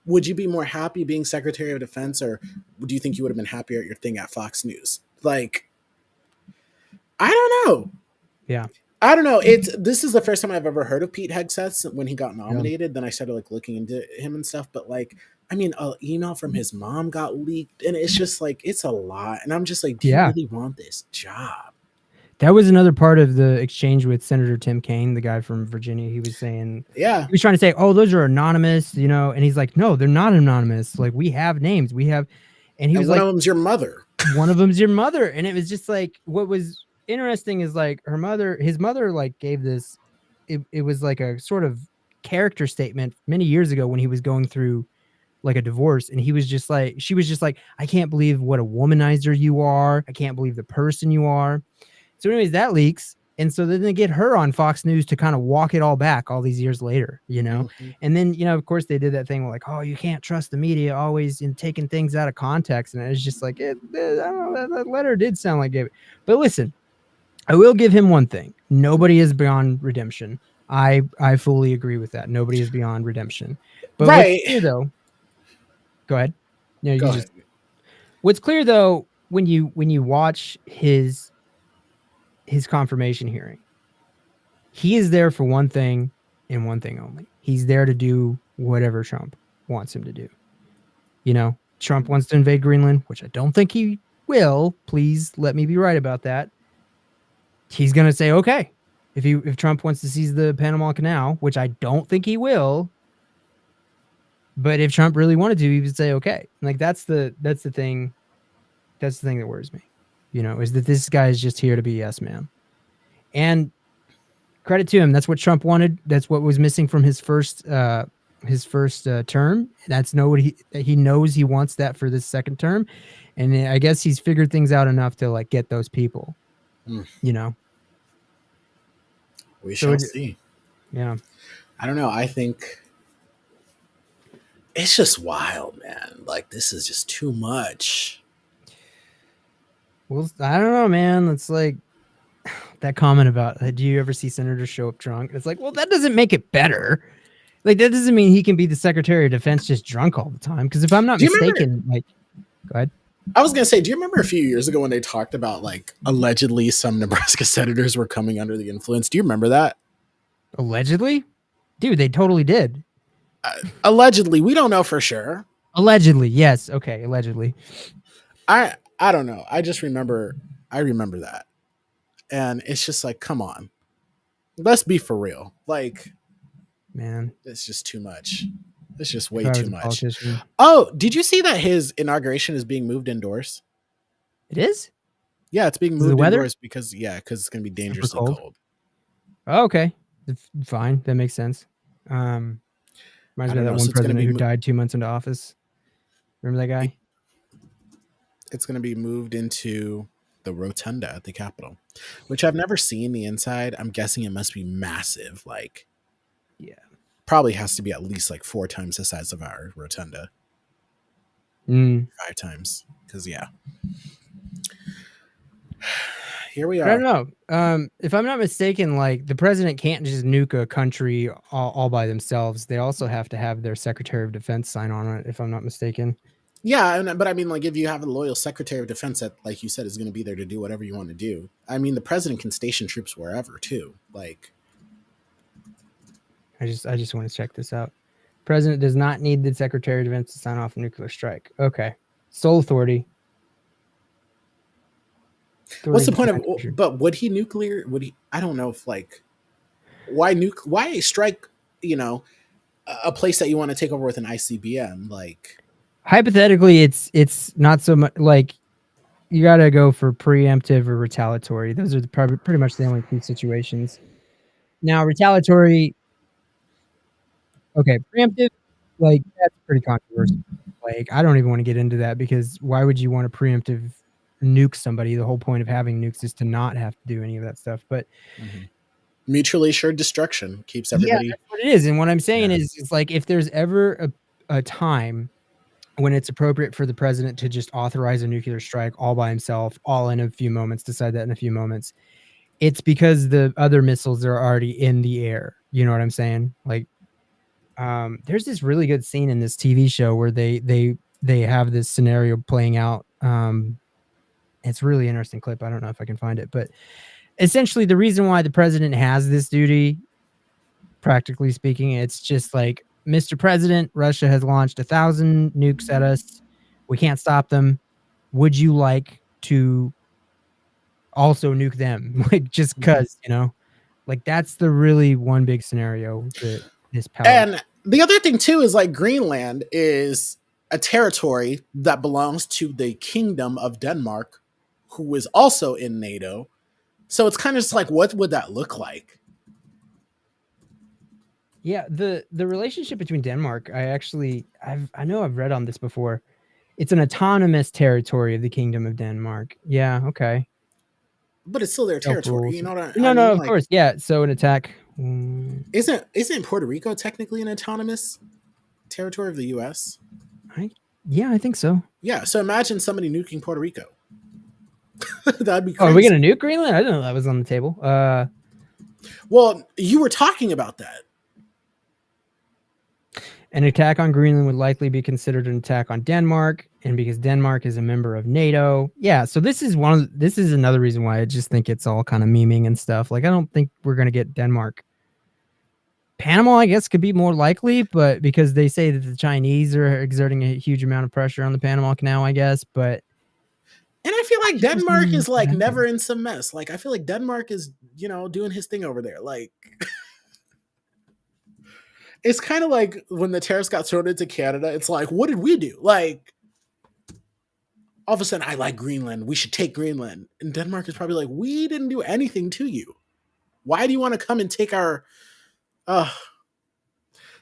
Would you be more happy being Secretary of Defense, or do you think you would have been happier at your thing at Fox News? Like, I don't know. Yeah. I don't know. This is the first time I've ever heard of Pete Hegseth when he got nominated. Then I started like looking into him and stuff. But like, I mean, an email from his mom got leaked, and it's just like, it's a lot. And I'm just like, do you really want this job? That was another part of the exchange with Senator Tim Kaine, the guy from Virginia. He was saying, he was trying to say, oh, those are anonymous, you know, and he's like, no, they're not anonymous. Like, we have names, and he was one like, of them's your mother. One of them's your mother. And it was just like, what was interesting is like his mother like gave this, it was like a sort of character statement many years ago when he was going through like a divorce, and she was just like, I can't believe what a womanizer you are. I can't believe the person you are. So anyways, that leaks. And so then they get her on Fox News to kind of walk it all back all these years later, you know? Mm-hmm. And then, you know, of course they did that thing like, oh, you can't trust the media, always in taking things out of context. And it's just like, I don't know, that letter did sound like it. But listen, I will give him one thing. Nobody is beyond redemption. I fully agree with that. Nobody is beyond redemption. But what's clear, though, go ahead. What's clear though, when you watch his confirmation hearing, he is there for one thing and one thing only. He's there to do whatever Trump wants him to do. You know, Trump wants to invade Greenland, which I don't think he will. Please let me be right about that. He's going to say, okay, if Trump wants to seize the Panama Canal, which I don't think he will, but if Trump really wanted to, he would say, okay. Like that's the thing. That's the thing that worries me. You know, is that this guy is just here to be yes man. And credit to him. That's what Trump wanted. That's what was missing from his first term. That's he knows he wants that for this second term. And I guess he's figured things out enough to like get those people, you know. We shall see. Yeah. I don't know. I think it's just wild, man. Like, this is just too much. Well, I don't know, man. It's like that comment about, do you ever see senators show up drunk? It's like, well, that doesn't make it better. Like, that doesn't mean he can be the Secretary of Defense just drunk all the time. Because if I'm not mistaken, like, go ahead. I was going to say, do you remember a few years ago when they talked about, like, allegedly some Nebraska senators were coming under the influence? Do you remember that? Allegedly? Dude, they totally did. Allegedly. We don't know for sure. Allegedly. Yes. Okay. Allegedly. I don't know. I remember that. And it's just like, come on. Let's be for real. Like, man, it's just too much. It's just way too much. Politician. Oh, did you see that his inauguration is being moved indoors? It is? Yeah, it's being moved indoors because it's going to be dangerously cold. Oh, okay. Fine. That makes sense. Reminds me of that one president who died 2 months into office. Remember that guy? It's going to be moved into the rotunda at the Capitol, which I've never seen the inside. I'm guessing it must be massive. Like, yeah, probably has to be at least like 4 times the size of our rotunda. Mm. 5 times. Because yeah, here we I are. don't know. If I'm not mistaken, like the president can't just nuke a country all by themselves. They also have to have their Secretary of Defense sign on it, if I'm not mistaken. Yeah, but I mean, like, if you have a loyal Secretary of Defense that, like you said, is going to be there to do whatever you want to do. I mean, the president can station troops wherever too. Like, I just want to check this out. President does not need the Secretary of Defense to sign off a nuclear strike. Okay, sole authority. What's the point of? But would he nuclear? Would he? I don't know if like, why nuke? Why strike? You know, a place that you want to take over with an ICBM? Like, hypothetically, it's not so much like you got to go for preemptive or retaliatory. Those are pretty much the only two situations. Now, retaliatory. Okay, preemptive, like that's pretty controversial. Like, I don't even want to get into that because why would you want to preemptive nuke somebody? The whole point of having nukes is to not have to do any of that stuff. But mutually assured destruction keeps everybody. Yeah, that's what it is. And what I'm saying is, it's like if there's ever a time when it's appropriate for the president to just authorize a nuclear strike all by himself, all in a few moments, decide that in a few moments, it's because the other missiles are already in the air. You know what I'm saying? Like, there's this really good scene in this TV show where they have this scenario playing out. It's a really interesting clip. I don't know if I can find it, but essentially the reason why the president has this duty, practically speaking, it's just like, Mr. President, Russia has launched 1,000 nukes at us. We can't stop them. Would you like to also nuke them? Like, just because, you know, like that's the really one big scenario that this power. And the other thing too is like Greenland is a territory that belongs to the Kingdom of Denmark, who is also in NATO. So it's kind of just like, what would that look like? Yeah, the relationship between Denmark, I know I've read on this before. It's an autonomous territory of the Kingdom of Denmark. Yeah, okay. But it's still their territory. You know what I mean? No, of like, course. Yeah, so an attack. Isn't Puerto Rico technically an autonomous territory of the US? Yeah, I think so. Yeah, so imagine somebody nuking Puerto Rico. That'd be crazy. Oh, are we gonna nuke Greenland? I didn't know that was on the table. Well, you were talking about that. An attack on Greenland would likely be considered an attack on Denmark, and because Denmark is a member of NATO. Yeah, so this is another reason why I just think it's all kind of memeing and stuff. Like, I don't think we're gonna get Denmark. Panama, I guess, could be more likely, but because they say that the Chinese are exerting a huge amount of pressure on the Panama Canal, I guess. But and I feel like Denmark is like never in some mess. Like, I feel like Denmark is, you know, doing his thing over there. Like, it's kind of like when the tariffs got thrown into Canada. It's like, what did we do? Like, all of a sudden, I like Greenland. We should take Greenland. And Denmark is probably like, we didn't do anything to you. Why do you want to come and take our...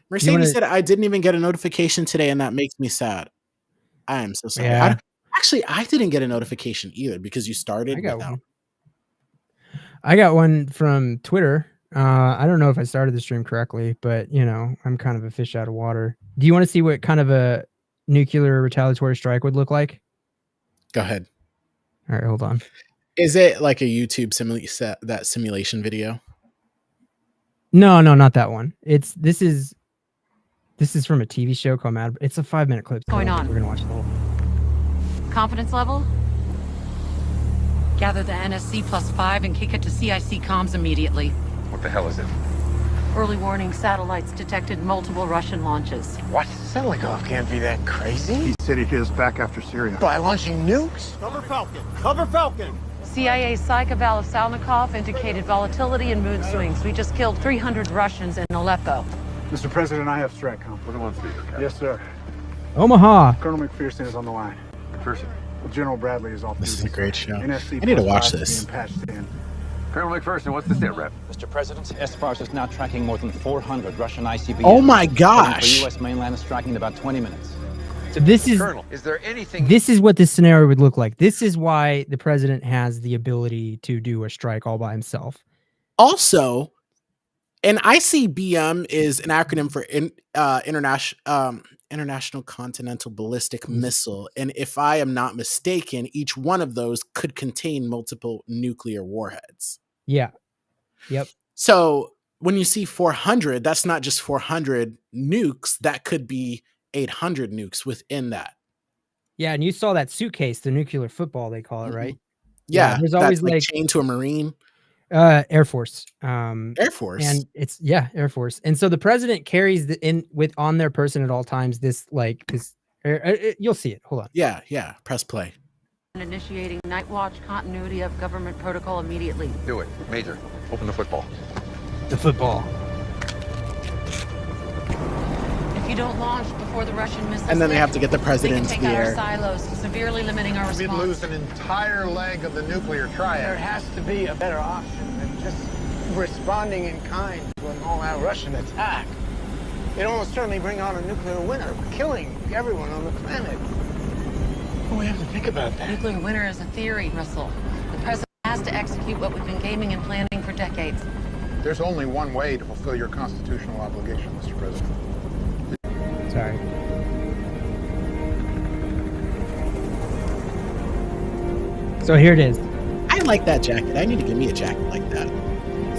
Mercedes said, I didn't even get a notification today, and that makes me sad. I am so sorry. Yeah. I didn't get a notification either because you started without. I got one from Twitter. I don't know if I started the stream correctly, but you know, I'm kind of a fish out of water. Do you want to see what kind of a nuclear retaliatory strike would look like? Go ahead. All right, hold on. Is it like a YouTube simulation video? No, not that one. This is from a TV show called Mad. It's a 5-minute clip. What's going on? We're gonna watch the whole. Confidence level? Gather the NSC +5 and kick it to CIC comms immediately. What the hell is it? Early warning satellites detected multiple Russian launches. What? Seligov can't be that crazy. He said he is back after Syria. By launching nukes? Cover Falcon! Cover Falcon! CIA Psych eval of Salnikov indicated volatility and mood swings. We just killed 300 Russians in Aleppo. Mr. President, I have STRATCOM. What do you want, Speaker? Yes, sir. Omaha. Colonel McPherson is on the line. McPherson? Well, General Bradley is off. This is a great show. NSC I need to +5 watch is this. being patched in. Colonel McPherson, what's the sit rep? Mr. President, SFARS is now tracking more than 400 Russian ICBMs. Oh my gosh! The U.S. mainland is tracking in about 20 minutes. So this is Colonel, is there anything? This is what this scenario would look like. This is why the president has the ability to do a strike all by himself. Also, And ICBM is an acronym for International Continental Ballistic Missile. And if I am not mistaken, each one of those could contain multiple nuclear warheads. Yeah. Yep. So when you see 400, that's not just 400 nukes. That could be 800 nukes within that. Yeah, and you saw that suitcase, the nuclear football, they call it, right? Yeah, there's that's always like like chained to a Marine. Air Force. Air Force. And it's Air Force. And so the president carries on their person at all times this you'll see it. Hold on. Yeah. Press play. Initiating night watch continuity of government protocol immediately. Do it. Major, open the football. The football. If you don't launch before the Russian missiles, And then they have to get the they president can into take the out our air. silos, severely limiting our We'd response. lose an entire leg of the nuclear triad. There has to be a better option than just responding in kind to an all-out Russian attack. It'd almost certainly bring on a nuclear winter, killing everyone on the planet. We have to think about that. Nuclear winter is a theory, Russell. The president has to execute what we've been gaming and planning for decades. There's only one way to fulfill your constitutional obligation, Mr. President. Sorry. So here it is. I like that jacket. I need to give me a jacket like that.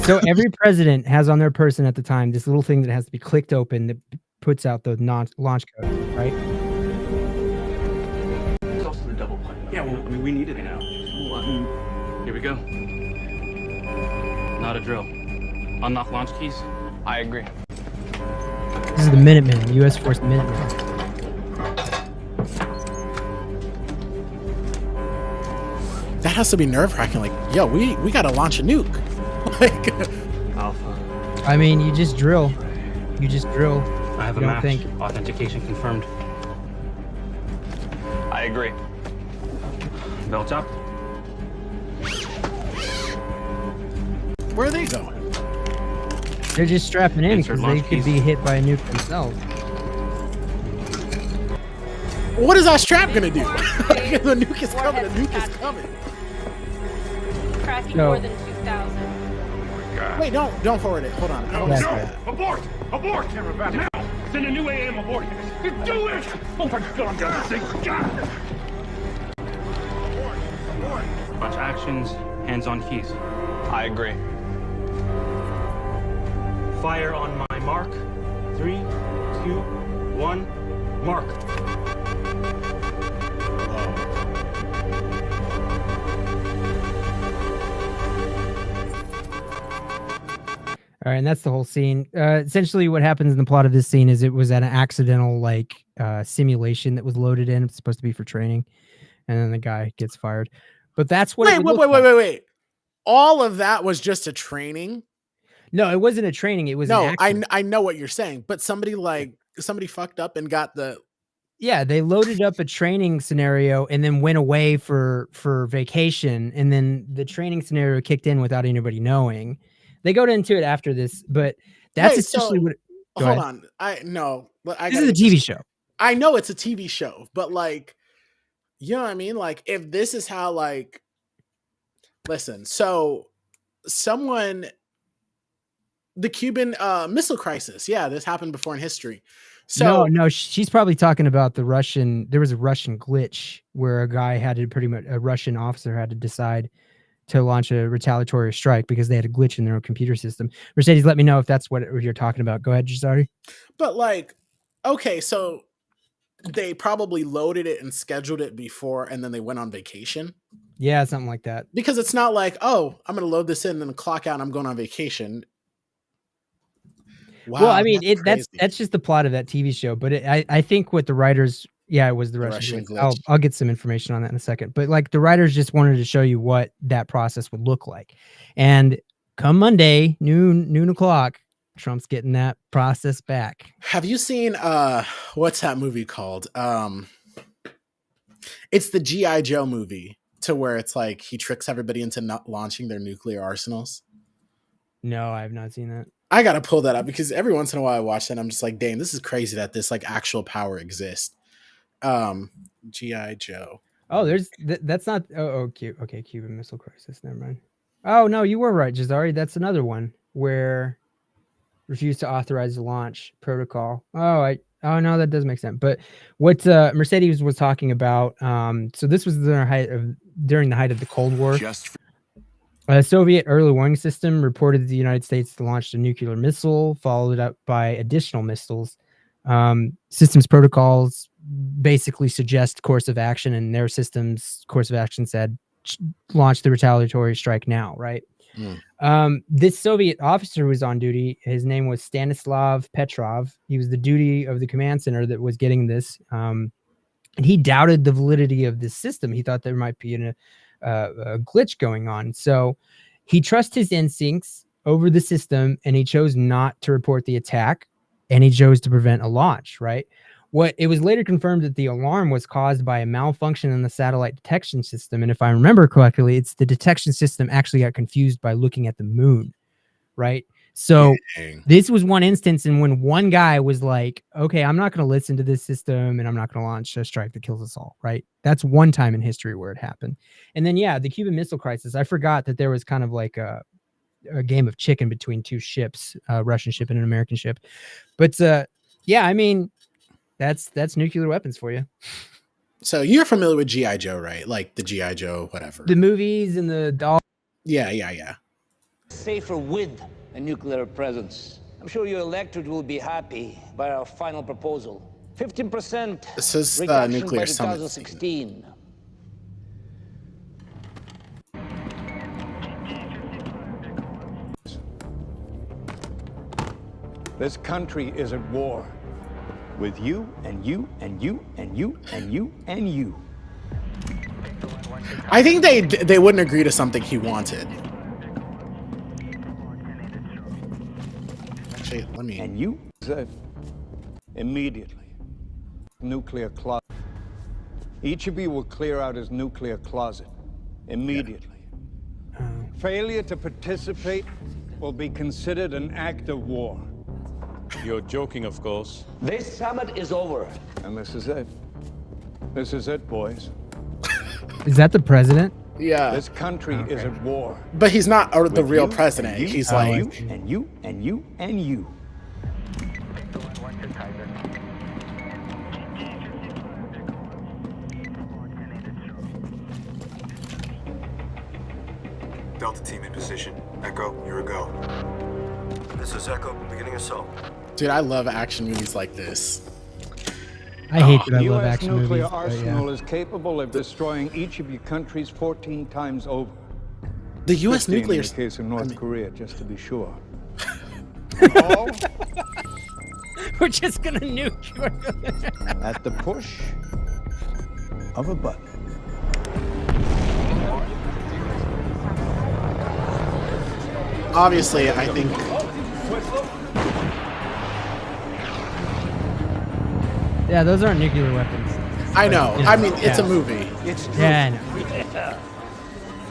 So every president has on their person at the time this little thing that has to be clicked open that puts out the launch code, right? It's also the double play. Yeah, well, I mean, we need it now. Here we go. Not a drill. Unlock launch keys. I agree. This is the Minutemen, U.S. Force Minutemen. That has to be nerve-wracking. Like, yo, we got to launch a nuke. Like, Alpha. I mean, you just drill. I have a You don't match. think. Authentication confirmed. I agree. Belt up. where are they going? They're just strapping in Insert because they launch could keys. be hit by a nuke themselves. What is our strap gonna do? Like, the nuke is coming. The nuke is coming. Tracking No. more than 2,000. Wait, don't forward it. Hold on. I don't Yeah. see that. Abort! Abort! Now! Send a new AM aboard. Do it! Oh my God, this thing. Bunch of actions, hands on keys. I agree. Fire on my mark. 3, 2, 1, mark. All right, and that's the whole scene. Essentially, what happens in the plot of this scene is it was an accidental simulation that was loaded in. It's supposed to be for training, and then the guy gets fired. But that's what. Wait. All of that was just a training. No, it wasn't a training. It was No, an accident. I know what you're saying, but somebody fucked up and got the. Yeah, they loaded up a training scenario and then went away for vacation, and then the training scenario kicked in without anybody knowing. They go into it after this, but that's Wait, essentially so- what. Go Hold ahead. on, I This is a TV show. I know it's a TV show, but you know what I mean? Like, if this is how listen, so the Cuban Missile Crisis, yeah, this happened before in history. So No, she's probably talking about the Russian. There was a Russian glitch where a guy had to a Russian officer had to decide to launch a retaliatory strike because they had a glitch in their own computer system. Mercedes, let me know if that's what you're talking about. Go ahead, Jazari. But okay, so they probably loaded it and scheduled it before, and then they went on vacation. Yeah, something like that. Because it's not like, oh, I'm going to load this in and then clock out and I'm going on vacation. Wow, Well, I mean, crazy. that's just the plot of that TV show. But I think what the writers, it was the Russian glitch. I'll get some information on that in a second. But the writers just wanted to show you what that process would look like. And come Monday, noon o'clock, Trump's getting that process back. Have you seen what's that movie called? It's the G.I. Joe movie, to where it's like he tricks everybody into not launching their nuclear arsenals. No, I have not seen that. I gotta pull that up because every once in a while I watch that and I'm just like, dang, this is crazy that this actual power exists. G.I. Joe. Oh, that's not. Okay, Cuban Missile Crisis. Never mind. Oh no, you were right, Jazari. That's another one where refused to authorize the launch protocol. Oh no, that does make sense. But what Mercedes was talking about, so this was during the height of the Cold War. A Soviet early warning system reported that the United States launched a nuclear missile, followed up by additional missiles. Systems protocols basically suggest course of action, and their system's course of action said launch the retaliatory strike now, right? This Soviet officer who was on duty, his name was Stanislav Petrov. He was the duty of the command center that was getting this. And he doubted the validity of this system. He thought there might be a glitch going on. So he trusts his instincts over the system, and he chose not to report the attack, and he chose to prevent a launch, right? It was later confirmed that the alarm was caused by a malfunction in the satellite detection system. And if I remember correctly, it's the detection system actually got confused by looking at the moon, right? So this was one instance in when one guy was like, okay, I'm not going to listen to this system and I'm not going to launch a strike that kills us all, right? That's one time in history where it happened. And then, yeah, the Cuban Missile Crisis, I forgot that there was kind of like a game of chicken between two ships, a Russian ship and an American ship. But yeah, I mean, that's nuclear weapons for you. So you're familiar with G.I. Joe, right? Like the G.I. Joe, whatever. The movies and the doll. Yeah. Safer with a nuclear presence. I'm sure your electorate will be happy by our final proposal. 15% This is reduction nuclear by summit. 2016. This country is at war with you and you and you and you and you and you. I think they wouldn't agree to something he wanted. Actually, let me. And you said immediately, nuclear closet. Each of you will clear out his nuclear closet immediately. Failure to participate will be considered an act of war. You're joking, of course. This summit is over. And this is it. This is it, boys. Is that the president? Yeah. This country is at war. But he's not the With real you, president. and you, He's and like. you and you and you and you. Delta team in position. Echo, you're a go. This is Echo, beginning assault. Dude, I love action movies like this. I hate that I The love U.S. action nuclear movies. But arsenal yeah. is capable of destroying each of your countries 14 times over. The U.S. 15 nuclear. in the case of North Korea, just to be sure. We're just gonna nuke you. At the push of a button. Obviously, I think. Yeah, those aren't nuclear weapons. I know. But, you I mean, it's a yeah. movie. It's true. Yeah, I know.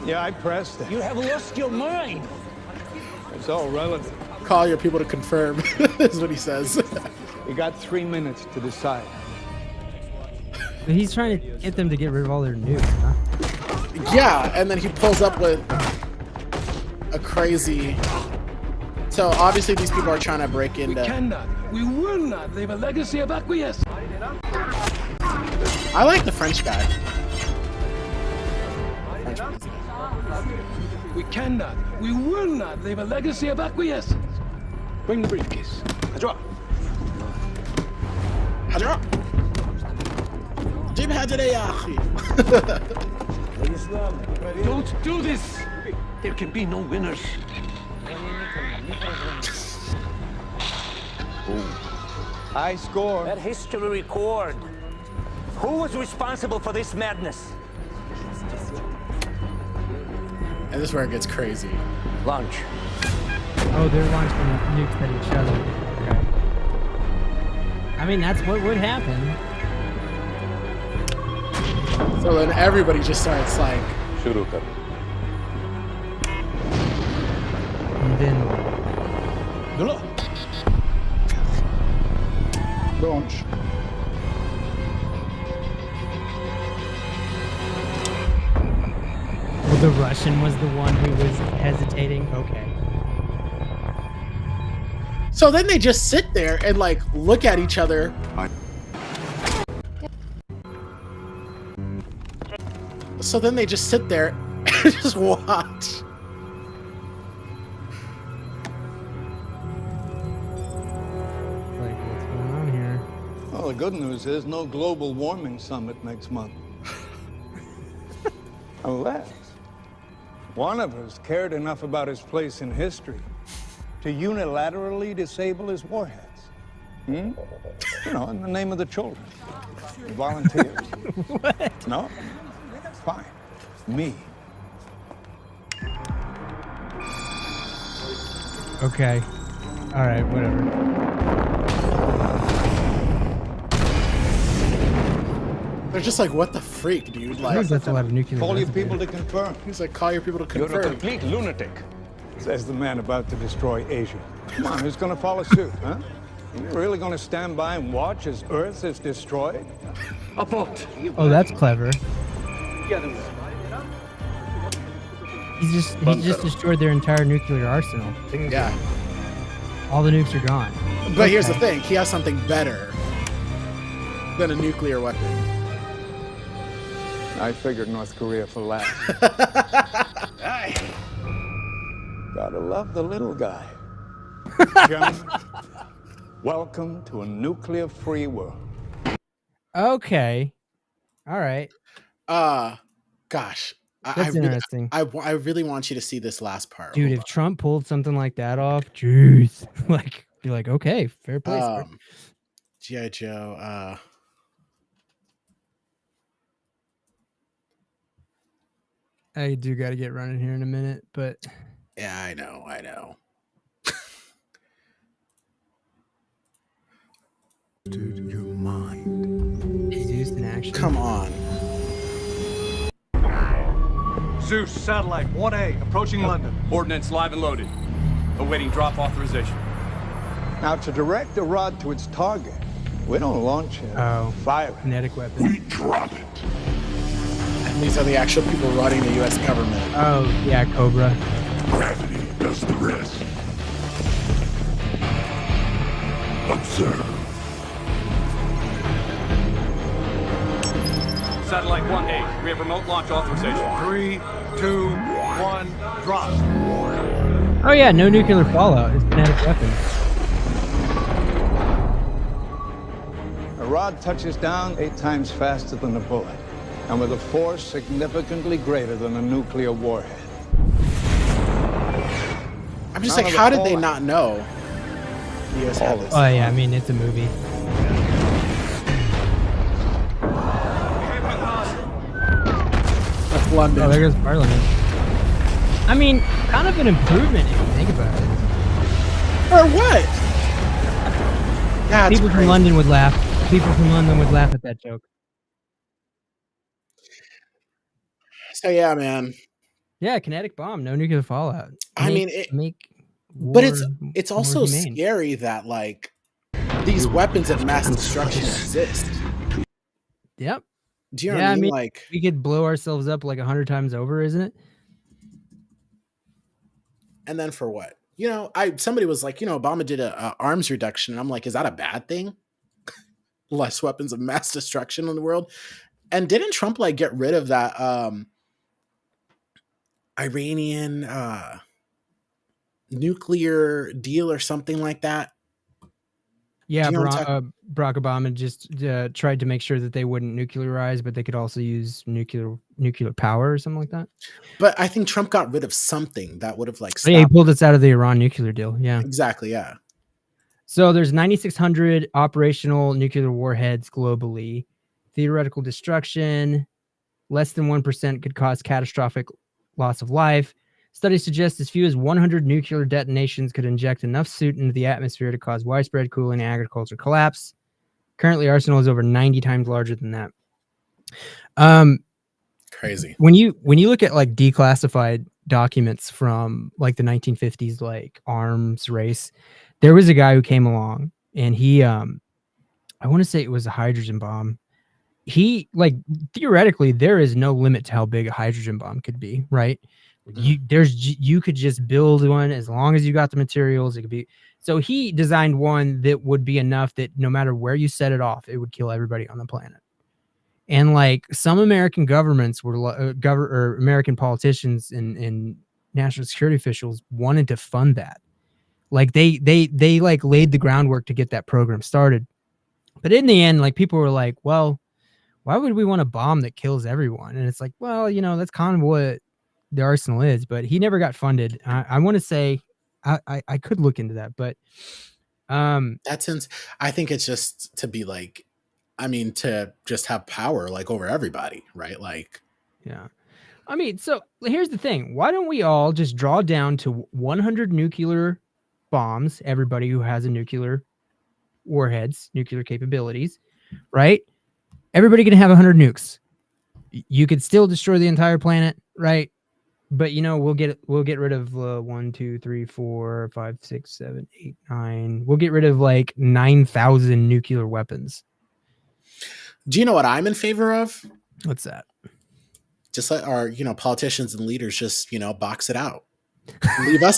Yeah, I pressed it. You have lost your mind. It's all relative. Call your people to confirm, is what he says. You got 3 minutes to decide. But he's trying to get them to get rid of all their nukes, huh? Yeah, and then he pulls up with a crazy. So obviously these people are trying to break into. We will not leave a legacy of acquiescence. I like the French guy. We cannot, we will not leave a legacy of acquiescence. Bring the briefcase. Drop. Hadra. Jim Hadra ya akhi. Don't do this. There can be no winners. High score. Let history record. Who was responsible for this madness? And this is where it gets crazy. Launch. Oh, they're launching nukes at each other. Okay. I mean, that's what would happen. So then everybody just starts like. And then Launch. well, the Russian was the one who was hesitating. Okay. So then they just sit there and like look at each other. So then they just sit there and just watch. Like, what's going on here? Well, the good news is no global warming summit next month. Unless one of us cared enough about his place in history to unilaterally disable his warheads. You know, in the name of the children. Volunteers. What? No? Fine. Me. Okay. All right, whatever. They're just like, what the freak, dude? I think that's a lot of nuclear. Call your weapons. people to confirm. He's like, call your people to You're confirm. a complete lunatic, says the man about to destroy Asia. Come on, who's gonna follow suit, huh? You're really gonna stand by and watch as Earth is destroyed? A boat. Oh, that's clever. He's just destroyed their entire nuclear arsenal. Yeah. All the nukes are gone. But here's the thing, he has something better than a nuclear weapon. I figured North Korea for last. Gotta love the little guy. Gentlemen, welcome to a nuclear-free world. Okay. All right. Gosh. That's interesting. I really want you to see this last part. Dude, if Trump pulled something like that off, jeez. Like, be like, okay, fair play. Sir. G.I. Joe, I do got to get running here in a minute, but yeah, I know. Dude, your mind. he's used in action. Come on. Zeus, satellite 1A, approaching London. Ordnance live and loaded. Awaiting drop authorization. Now, to direct the rod to its target, we don't launch it. Oh, Fire it. kinetic weapon. We drop it. And these are the actual people running the U.S. government. Oh, yeah, Cobra. Gravity does the rest. Observe. Satellite 1A, we have remote launch authorization. 3, 2, 1, drop. Oh, yeah, no nuclear fallout. It's kinetic weapon. A rod touches down 8 times faster than a bullet, and with a force significantly greater than a nuclear warhead. I'm just None like, of how the did they fallout. not know the U.S. had this? Oh, yeah, I mean, it's a movie. That's London. Oh, there goes Parliament. I mean, kind of an improvement if you think about it. Or what? Yeah, People from London would laugh. People from London would laugh at that joke. So yeah, man. Yeah, kinetic bomb, no nuclear fallout. I mean, but it's also scary that like these weapons of mass destruction exist. Yep. Do you know what I mean? Like, we could blow ourselves up like 100 times over, isn't it? and then for what? You know, somebody was like, you know, Obama did a arms reduction, and I'm like, is that a bad thing? Less weapons of mass destruction in the world. And didn't Trump like get rid of that Iranian nuclear deal or something like that? Yeah, Do you know what I'm Barack Obama just tried to make sure that they wouldn't nuclearize, but they could also use nuclear power or something like that. But I think Trump got rid of something that would have like Oh, yeah, he stopped. pulled us out of the Iran nuclear deal. Yeah. Exactly. Yeah. So there's 9,600 operational nuclear warheads globally. Theoretical destruction, less than 1% could cause catastrophic loss of life. Studies suggest as few as 100 nuclear detonations could inject enough soot into the atmosphere to cause widespread cooling and agriculture collapse. Currently, arsenal is over 90 times larger than that. Crazy. When you look at like declassified documents from like the 1950s, like arms race, there was a guy who came along and he, I want to say it was a hydrogen bomb. He like theoretically there is no limit to how big a hydrogen bomb could be, right? You could just build one as long as you got the materials. It could be, So he designed one that would be enough that no matter where you set it off, it would kill everybody on the planet. And like some American governments were or American politicians and national security officials wanted to fund that. Like they like laid the groundwork to get that program started. But in the end, like people were like, well, why would we want a bomb that kills everyone? And it's like, well, you know, that's kind of what the arsenal is, but he never got funded. I want to say I could look into that, but that's I think it's just to be like, I mean, to just have power like over everybody, right? Like, yeah. I mean, so here's the thing. Why don't we all just draw down to 100 nuclear bombs, everybody who has a nuclear warheads, nuclear capabilities, right? Everybody can have 100 nukes. You could still destroy the entire planet, right? But you know, we'll get rid of 1, 2, 3, 4, 5, 6, 7, 8, 9. We'll get rid of like 9,000 nuclear weapons. Do you know what I'm in favor of? What's that? Just let our, you know, politicians and leaders just, you know, box it out.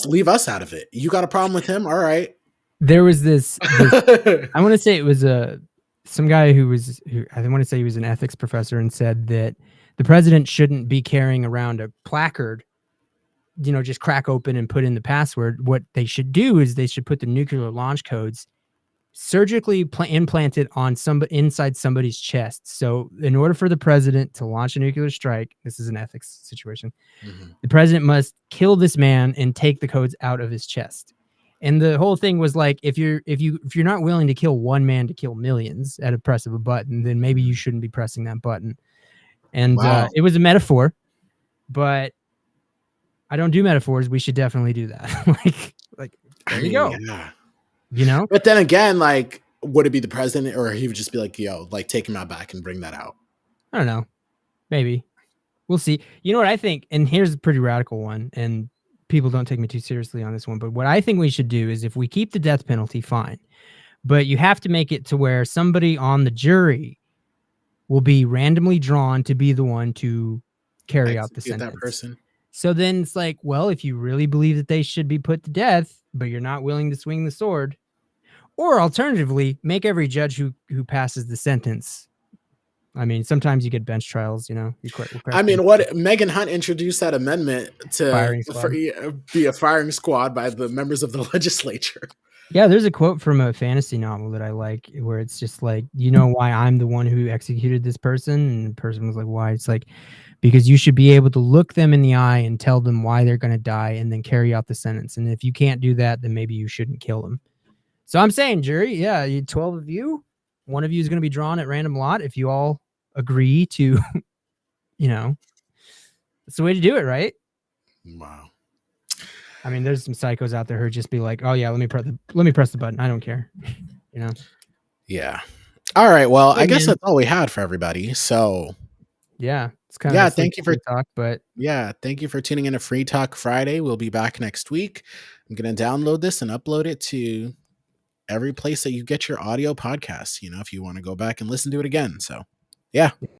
leave us out of it. You got a problem with him? All right. There was this I want to say it was some guy who I want to say he was an ethics professor and said that the president shouldn't be carrying around a placard, you know, just crack open and put in the password. What they should do is they should put the nuclear launch codes surgically implanted on inside somebody's chest. So in order for the president to launch a nuclear strike, this is an ethics situation, the president must kill this man and take the codes out of his chest. And the whole thing was like, if you're not willing to kill one man to kill millions at a press of a button, then maybe you shouldn't be pressing that button. And it was a metaphor, but I don't do metaphors. We should definitely do that. like there you go. Yeah. You know? But then again, like, would it be the president, or he would just be like, yo, like take him out back and bring that out? I don't know. Maybe. We'll see. You know what I think? And here's a pretty radical one, and people don't take me too seriously on this one, but what I think we should do is if we keep the death penalty, fine. But you have to make it to where somebody on the jury will be randomly drawn to be the one to carry out the sentence. That person. So then it's like, well, if you really believe that they should be put to death, but you're not willing to swing the sword, or alternatively, make every judge who passes the sentence. I mean, sometimes you get bench trials, you know. I mean, what Megan Hunt introduced that amendment to be a firing squad by the members of the legislature. Yeah, there's a quote from a fantasy novel that I like where it's just like, you know why I'm the one who executed this person? And the person was like, why? It's like, because you should be able to look them in the eye and tell them why they're going to die and then carry out the sentence. And if you can't do that, then maybe you shouldn't kill them. So I'm saying, jury, yeah, 12 of you, one of you is going to be drawn at random lot. If you all agree to, you know, that's the way to do it, right? Wow. I mean, there's some psychos out there who just be like, "Oh yeah, let me press the button. I don't care," you know. Yeah. All right. Well, I guess that's all we had for everybody. So. Yeah, it's kind of thank you for talk, but thank you for tuning in to Free Talk Friday. We'll be back next week. I'm gonna download this and upload it to every place that you get your audio podcasts. You know, if you want to go back and listen to it again. So, yeah.